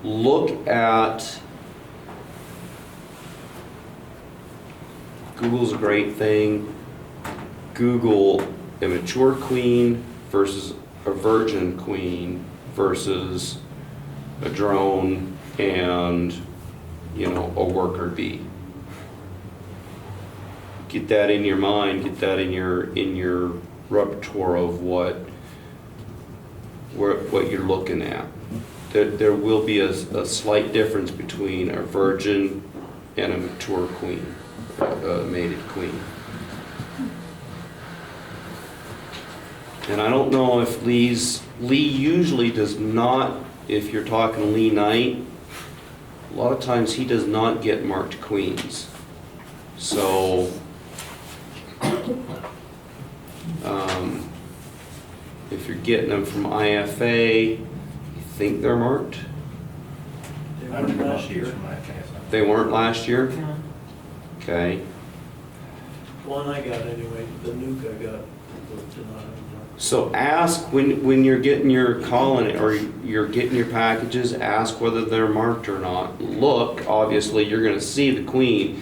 look at, Google's a great thing. Google a mature queen versus a virgin queen versus a drone and, you know, a worker bee. Get that in your mind, get that in your repertoire of what you're looking at. There will be a slight difference between a virgin and a mature queen, a mated queen. And I don't know if Lee usually does not, if you're talking Lee Knight, a lot of times he does not get marked queens. So, if you're getting them from IFA, you think they're marked? They weren't last year. They weren't last year? No. Okay. One I got anyway, the nuke I got was denied. So ask when you're getting your colony or you're getting your packages, ask whether they're marked or not. Look, obviously you're going to see the queen.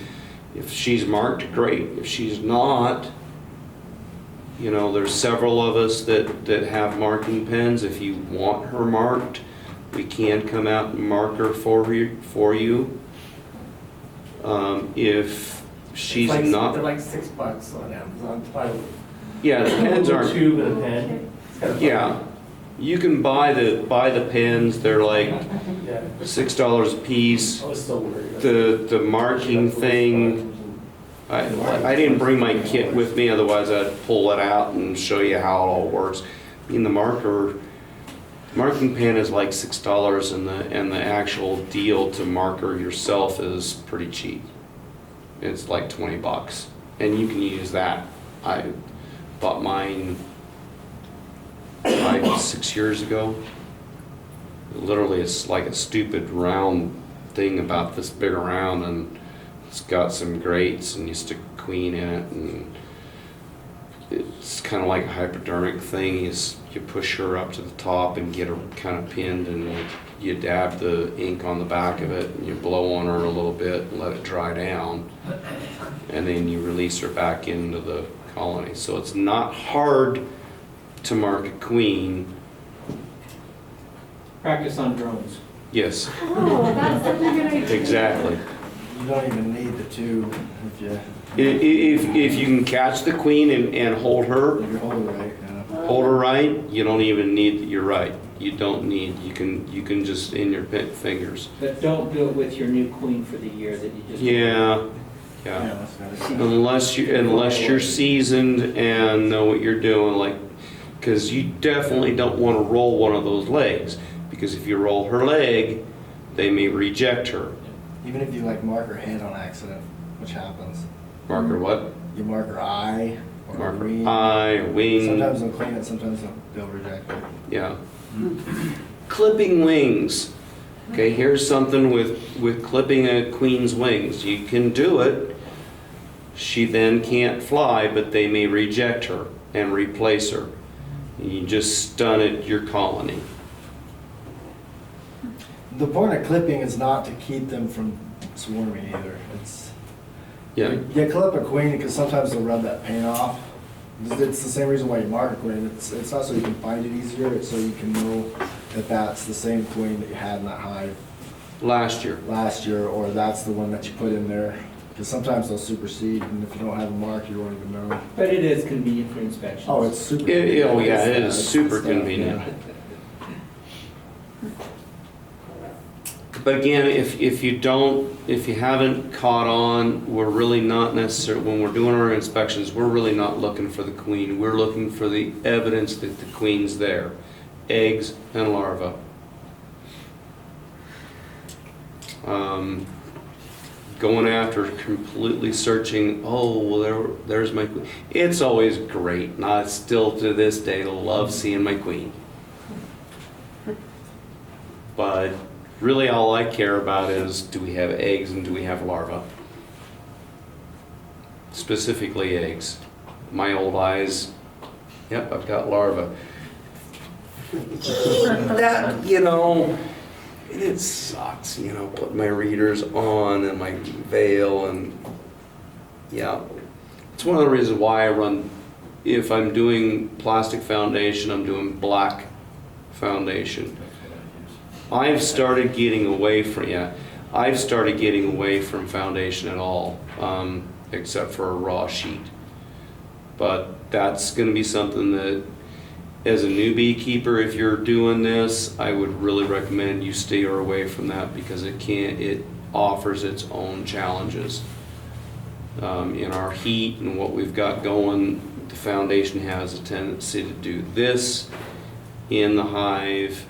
If she's marked, great. If she's not, you know, there's several of us that have marking pens. If you want her marked, we can come out and mark her for you. If she's not, They're like $6 on Amazon. yeah, the pens aren't. Tube and a pen. Yeah, you can buy the pens. They're like Yeah. $6 a piece. I was still worried. The marking thing, I didn't bring my kit with me, otherwise I'd pull it out and show you how it all works. I mean, the marking pen is like $6 and the actual deal to marker yourself is pretty cheap. It's like $20 and you can use that. I bought mine 5-6 years ago. Literally, it's like a stupid round thing about this big around, and it's got some grates, and you stick a queen in it, and it's kind of like a hypodermic thing. You push her up to the top and get her kind of pinned, and you dab the ink on the back of it, and you blow on her a little bit and let it dry down, and then you release her back into the colony. So it's not hard to mark a queen. Practice on drones. Yes, Oh, that's such a good idea. exactly. You don't even need the two if you, If you can catch the queen and hold her, if you're holding right. Yeah. hold her right, you don't even need, you're right. You don't need, you can just in your fingers. But don't do it with your new queen for the year that you just. Yeah, Yeah, yeah. that's good. Unless you're seasoned and know what you're doing, like, because you definitely don't want to roll one of those legs, because if you roll her leg, they may reject her. Even if you like mark her head on accident, which happens, Mark her what? you mark her eye or Mark her her wing. eye, wing. Sometimes they'll clean it, sometimes they'll reject it. Yeah. Clipping wings. Okay, here's something with clipping a queen's wings. You can do it. She then can't fly, but they may reject her and replace her. You just stunted your colony. The point of clipping is not to keep them from swarming either. It's, Yeah. you clip a queen because sometimes they'll rub that paint off. It's the same reason why you mark a queen. It's not so you can find it easier, it's so you can know that that's the same queen that you had in that hive Last year. or that's the one that you put in there. Because sometimes they'll supersede, and if you don't have a mark, you won't even know. But it is convenient for inspections. Oh, it's super. Oh yeah, it is It's super stuff, convenient. yeah. But again, if you haven't caught on, we're really not necessarily, when we're doing our inspections, we're really not looking for the queen. We're looking for the evidence that the queen's there. Eggs and larvae. Going after completely searching, oh, well, there's my queen. It's always great. And I still to this day love seeing my queen. But really all I care about is, do we have eggs and do we have larvae? Specifically eggs. My old eyes, yep, I've got larvae. That, it sucks, putting my readers on and my veil and, yeah. It's one of the reasons why I run, if I'm doing plastic foundation, I'm doing black foundation. I've started getting away from foundation at all, except for a raw sheet. But that's gonna be something that, as a new beekeeper, if you're doing this, I would really recommend you stay away from that because it offers its own challenges. In our heat and what we've got going, the foundation has a tendency to do this in the hive,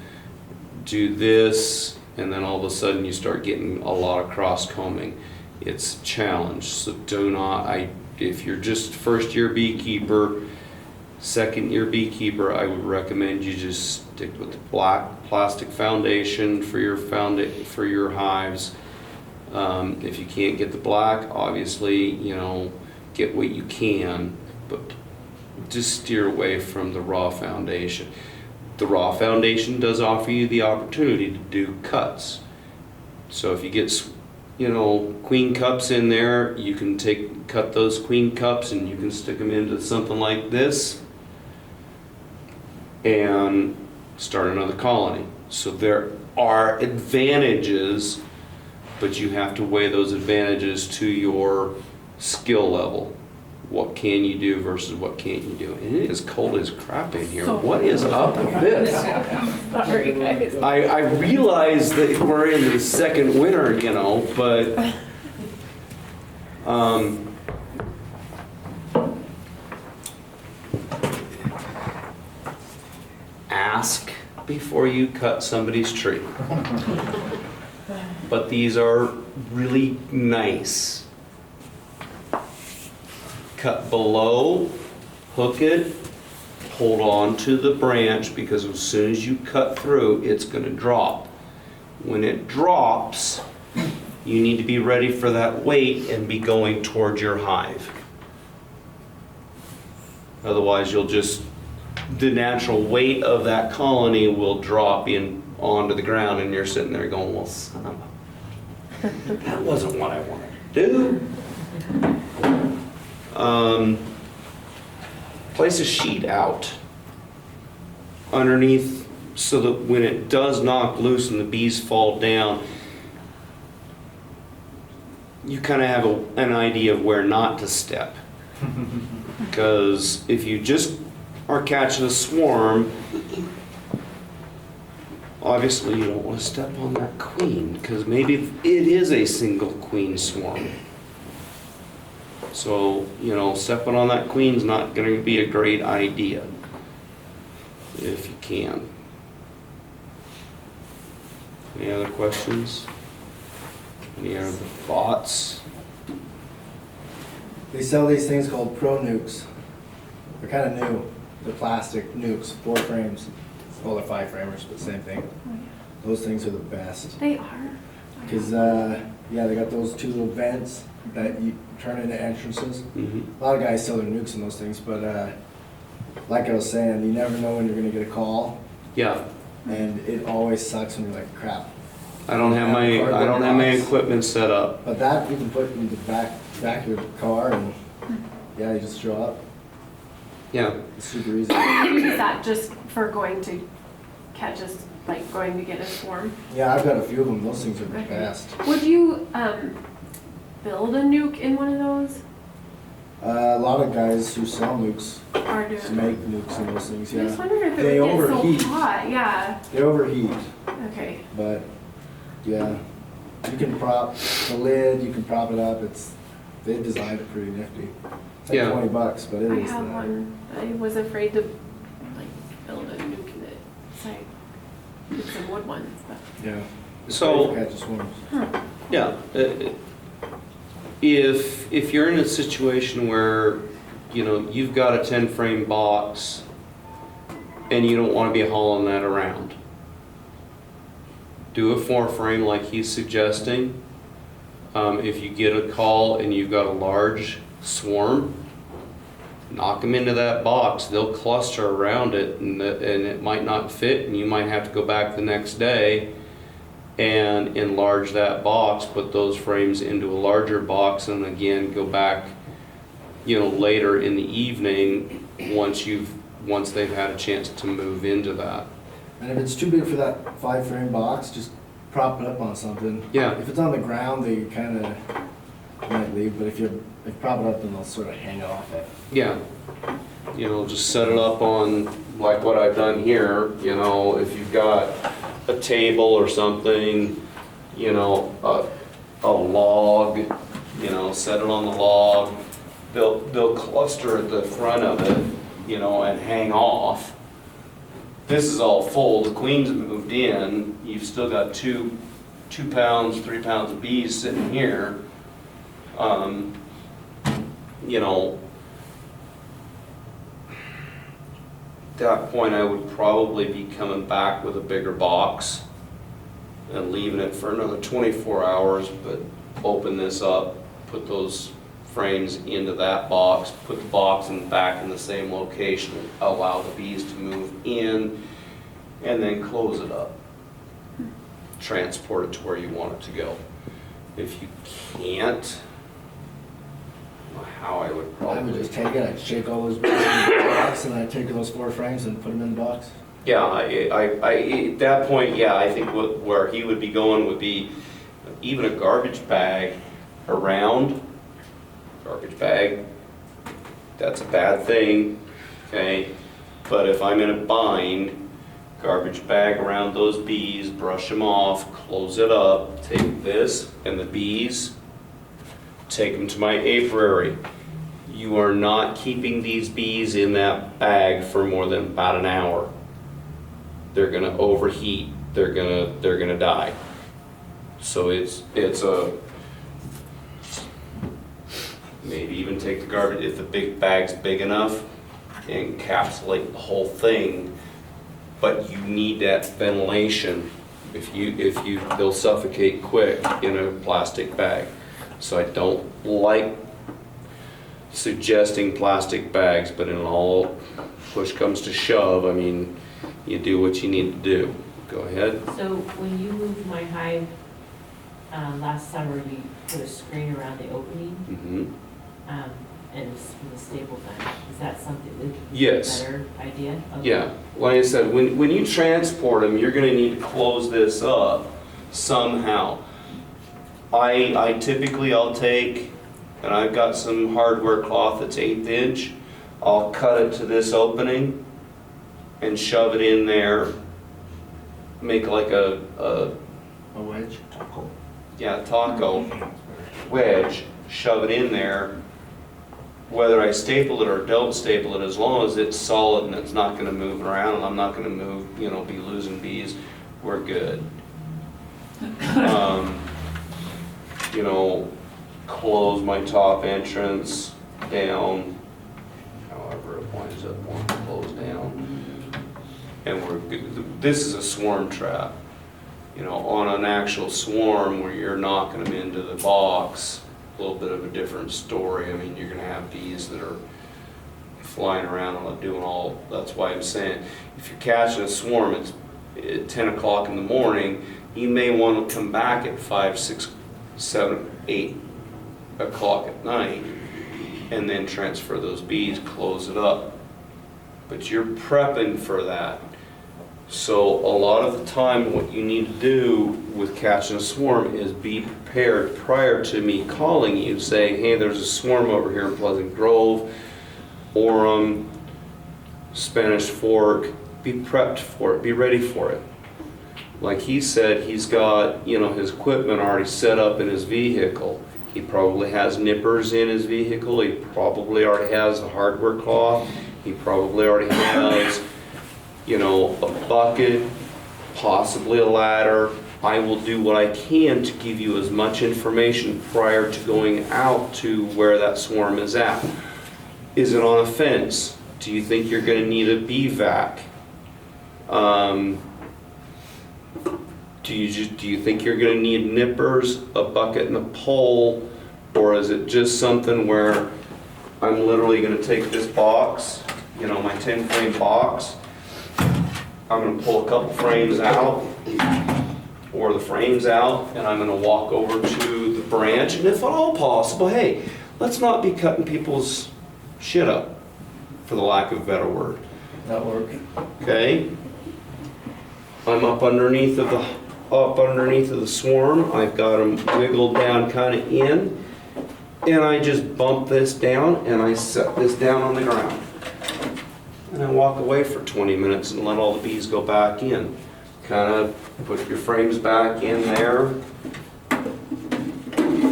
do this, and then all of a sudden you start getting a lot of cross combing. It's a challenge, so if you're just first year beekeeper, second year beekeeper, I would recommend you just stick with the black plastic foundation for your hives. If you can't get the black, obviously, get what you can, but just steer away from the raw foundation. The raw foundation does offer you the opportunity to do cuts. So if you get, queen cups in there, you can cut those queen cups and you can stick them into something like this and start another colony. So there are advantages, but you have to weigh those advantages to your skill level. What can you do versus what can't you do? And it is cold as crap in here. What is up with this? Sorry, guys. I realize that we're in the second winter, but ask before you cut somebody's tree. But these are really nice. Cut below, hook it, hold on to the branch because as soon as you cut through, it's going to drop. When it drops, you need to be ready for that weight and be going towards your hive. Otherwise, the natural weight of that colony will drop in onto the ground and you're sitting there going, well, son of a, that wasn't what I wanted to do. Place a sheet out underneath so that when it does knock loose and the bees fall down, you kind of have an idea of where not to step. Because if you just are catching a swarm, obviously you don't want to step on that queen because maybe it is a single queen swarm. So, stepping on that queen's not going to be a great idea if you can. Any other questions? Any other thoughts? They sell these things called Pro Nukes. They're kind of new. They're plastic nukes, 4 frames. Well, they're 5 framers, but same thing. Those things are the best. They are. Cause, yeah, they got those two little vents that you turn into entrances. Mhm. A lot of guys sell their nukes in those things, but, like I was saying, you never know when you're gonna get a call, Yeah, and it always sucks when you're like, crap. I don't have my equipment set up. But that you can put in the back of your car, and, yeah, you just show up. Yeah, It's super easy. Is that just for going to catch us, like going to get a swarm? Yeah, I've got a few of them. Those things are the Okay. best. Would you build a nuke in one of those? A lot of guys who sell nukes Or do make nukes and those things, I just yeah. wondered if it They would get overheat. so hot. Yeah. They overheat, Okay. but, yeah. You can prop the lid, you can prop it up. They designed it pretty nifty. It's like Yeah. $20, but it I is have that. one. I was afraid to like build a nuke in it, so I did some wood ones. But Yeah. It's So- great to catch the swarms. yeah. If you're in a situation where, you know, you've got a 10 frame box and you don't want to be hauling that around, do a 4 frame like he's suggesting. If you get a call and you've got a large swarm, knock them into that box. They'll cluster around it, and it might not fit, and you might have to go back the next day and enlarge that box, put those frames into a larger box, and again go back, you know, later in the evening once they've had a chance to move into that. And if it's too big for that 5 frame box, just prop it up on something. Yeah. If it's on the ground, they kind of might leave, but if you prop it up, then they'll sort of hang off it. Yeah, you know, just set it up on, like what I've done here, you know, if you've got a table or something, you know, a log, you know, set it on the log. They'll cluster at the front of it, you know, and hang off. This is all full, the queen's moved in, you've still got 2 pounds, 3 pounds of bees sitting here. You know, at that point I would probably be coming back with a bigger box and leaving it for another 24 hours, but open this up, put those frames into that box, put the box back in the same location, allow the bees to move in, and then close it up. Transport it to where you want it to go. If you can't, how I would I probably... would just take it, I'd shake all those bees in the box, and I'd take those 4 frames and put them in the box. Yeah, at that point, yeah, I think where he would be going would be even a garbage bag around, garbage bag, that's a bad thing, okay? But if I'm in a bind, garbage bag around those bees, brush them off, close it up, take this and the bees, take them to my apiary. You are not keeping these bees in that bag for more than about an hour. They're gonna overheat, they're gonna die. So it's a, maybe even take the garbage, if the big bag's big enough, encapsulate the whole thing, but you need that ventilation. They'll suffocate quick in a plastic bag. So I don't like suggesting plastic bags, but in all push comes to shove, I mean, you do what you need to do. Go ahead. So when you moved my hive last summer, you put a screen around the opening, Mm-hmm. and it's with a staple gun. Is that something that Yes. a better idea? Okay. Yeah, like I said, when you transport them, you're gonna need to close this up somehow. I typically, I'll take, and I've got some hardware cloth that's 1/8 inch, I'll cut it to this opening and shove it in there, make like a wedge? taco wedge, shove it in there. Whether I staple it or don't staple it, as long as it's solid and it's not gonna move around and I'm not gonna move, you know, be losing bees, we're good. You know, close my top entrance down, however it winds up wanting to close down. And we're good. This is a swarm trap. You know, on an actual swarm where you're knocking them into the box, a little bit of a different story. I mean, you're gonna have bees that are flying around and doing all, that's why I'm saying, if you're catching a swarm, it's at 10 o'clock in the morning, you may want to come back at 5, 6, 7, 8 o'clock at night and then transfer those bees, close it up. But you're prepping for that. So a lot of the time what you need to do with catching a swarm is be prepared prior to me calling you, saying, hey, there's a swarm over here in Pleasant Grove, Orem, Spanish Fork. Be prepped for it, be ready for it. Like he said, he's got, you know, his equipment already set up in his vehicle. He probably has nippers in his vehicle. He probably already has the hardware cloth. He probably already has, you know, a bucket, possibly a ladder. I will do what I can to give you as much information prior to going out to where that swarm is at. Is it on a fence? Do you think you're going to need a bee vac? Do you think you're going to need nippers, a bucket and a pole, or is it just something where I'm literally going to take this box, you know, my 10 frame box, I'm going to pull a couple frames out, or the frames out, and I'm going to walk over to the branch, and if at all possible, hey, let's not be cutting people's shit up, for the lack of a better word. That works. Okay? I'm up underneath of the swarm. I've got them wiggled down kind of in, and I just bump this down and I set this down on the ground. And I walk away for 20 minutes and let all the bees go back in. Kind of put your frames back in there.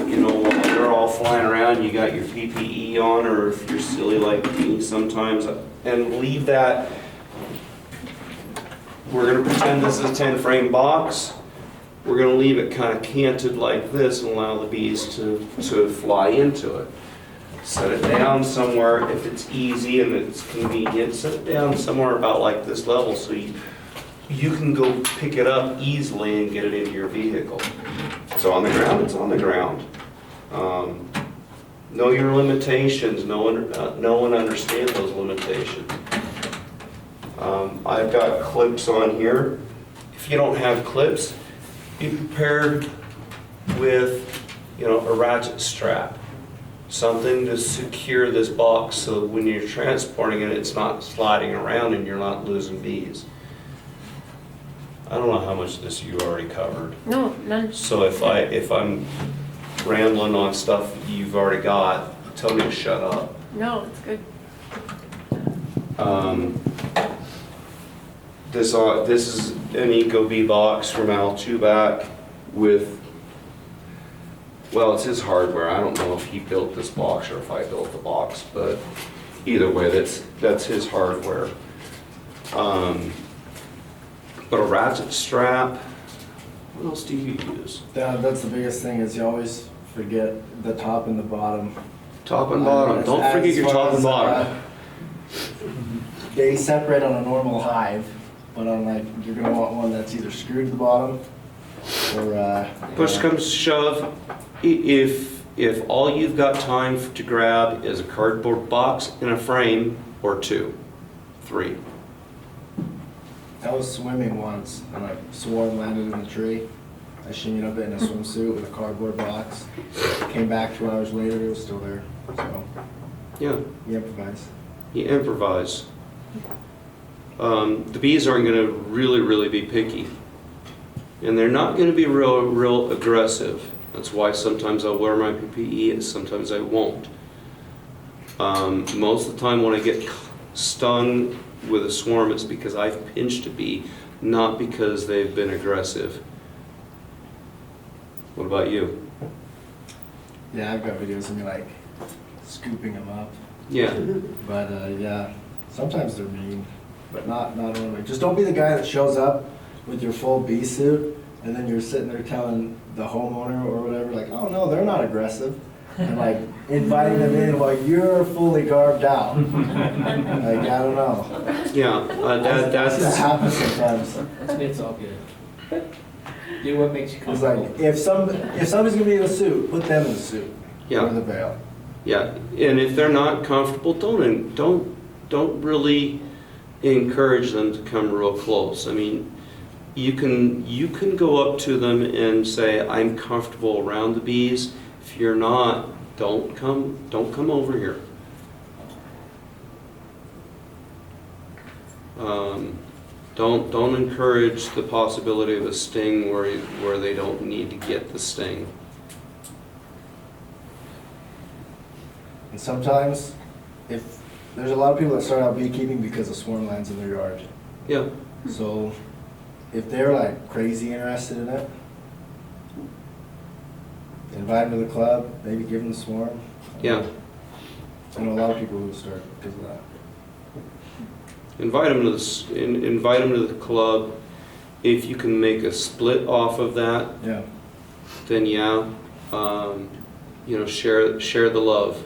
You know, while they're all flying around, you got your PPE on, or if you're silly like me sometimes, and leave that. We're going to pretend this is a 10 frame box. We're going to leave it kind of canted like this and allow the bees to fly into it. Set it down somewhere, if it's easy and it's convenient, set it down somewhere about like this level so you can go pick it up easily and get it into your vehicle. If it's on the ground, it's on the ground. Know your limitations. No one understands those limitations. I've got clips on here. If you don't have clips, be prepared with, you know, a ratchet strap. Something to secure this box so that when you're transporting it, it's not sliding around and you're not losing bees. I don't know how much of this you already covered. No, none. So if I'm rambling on stuff you've already got, tell me to shut up. No, it's good. This is an Ecobee box from Al Chuback with, well, it's his hardware. I don't know if he built this box or if I built the box, but either way, that's his hardware. But a ratchet strap, what else do you use? Yeah, that's the biggest thing is you always forget the top and the bottom. Top and bottom. Don't forget your top and bottom. They separate on a normal hive, but on like, you're gonna want one that's either screwed to the bottom or Push comes to shove, if all you've got time to grab is a cardboard box and a frame, or 2, 3. I was swimming once and a swarm landed in the tree. I shimmied up it in a swimsuit with a cardboard box. Came back 2 hours later, it was still there. So Yeah, you improvise. you improvise. The bees aren't going to really be picky. And they're not going to be real aggressive. That's why sometimes I'll wear my PPE and sometimes I won't. Most of the time when I get stung with a swarm, it's because I've pinched a bee, not because they've been aggressive. What about you? Yeah, I've got videos of me like scooping them up. Yeah. But yeah, sometimes they're mean, but not normally. Just don't be the guy that shows up with your full bee suit and then you're sitting there telling the homeowner or whatever, like, oh no, they're not aggressive. And like inviting them in while you're fully garbed out. Like, I don't know. Yeah, That happens sometimes. It's all good. Do what makes you It's comfortable. like, if somebody's gonna be in a suit, put them in a suit. Yeah. Or the veil. Yeah, and if they're not comfortable, don't really encourage them to come real close. I mean, you can go up to them and say, I'm comfortable around the bees. If you're not, don't come over here. Don't encourage the possibility of a sting where they don't need to get the sting. And sometimes, if, there's a lot of people that start out beekeeping because of swarm lands in their yard. Yeah. So, if they're like crazy interested in it, invite them to the club, maybe give them the swarm. Yeah. I know a lot of people who start because of that. Invite them to the club. If you can make a split off of that, Yeah. then yeah, share the love.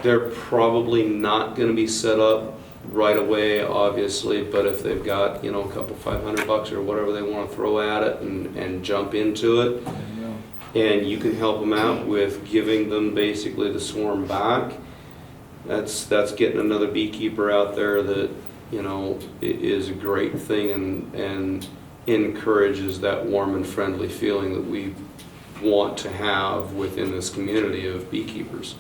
They're probably not going to be set up right away, obviously, but if they've got, a couple $500 or whatever they want to throw at it and jump into it, and you can help them out with giving them basically the swarm back, that's getting another beekeeper out there that, is a great thing and encourages that warm and friendly feeling that we want to have within this community of beekeepers.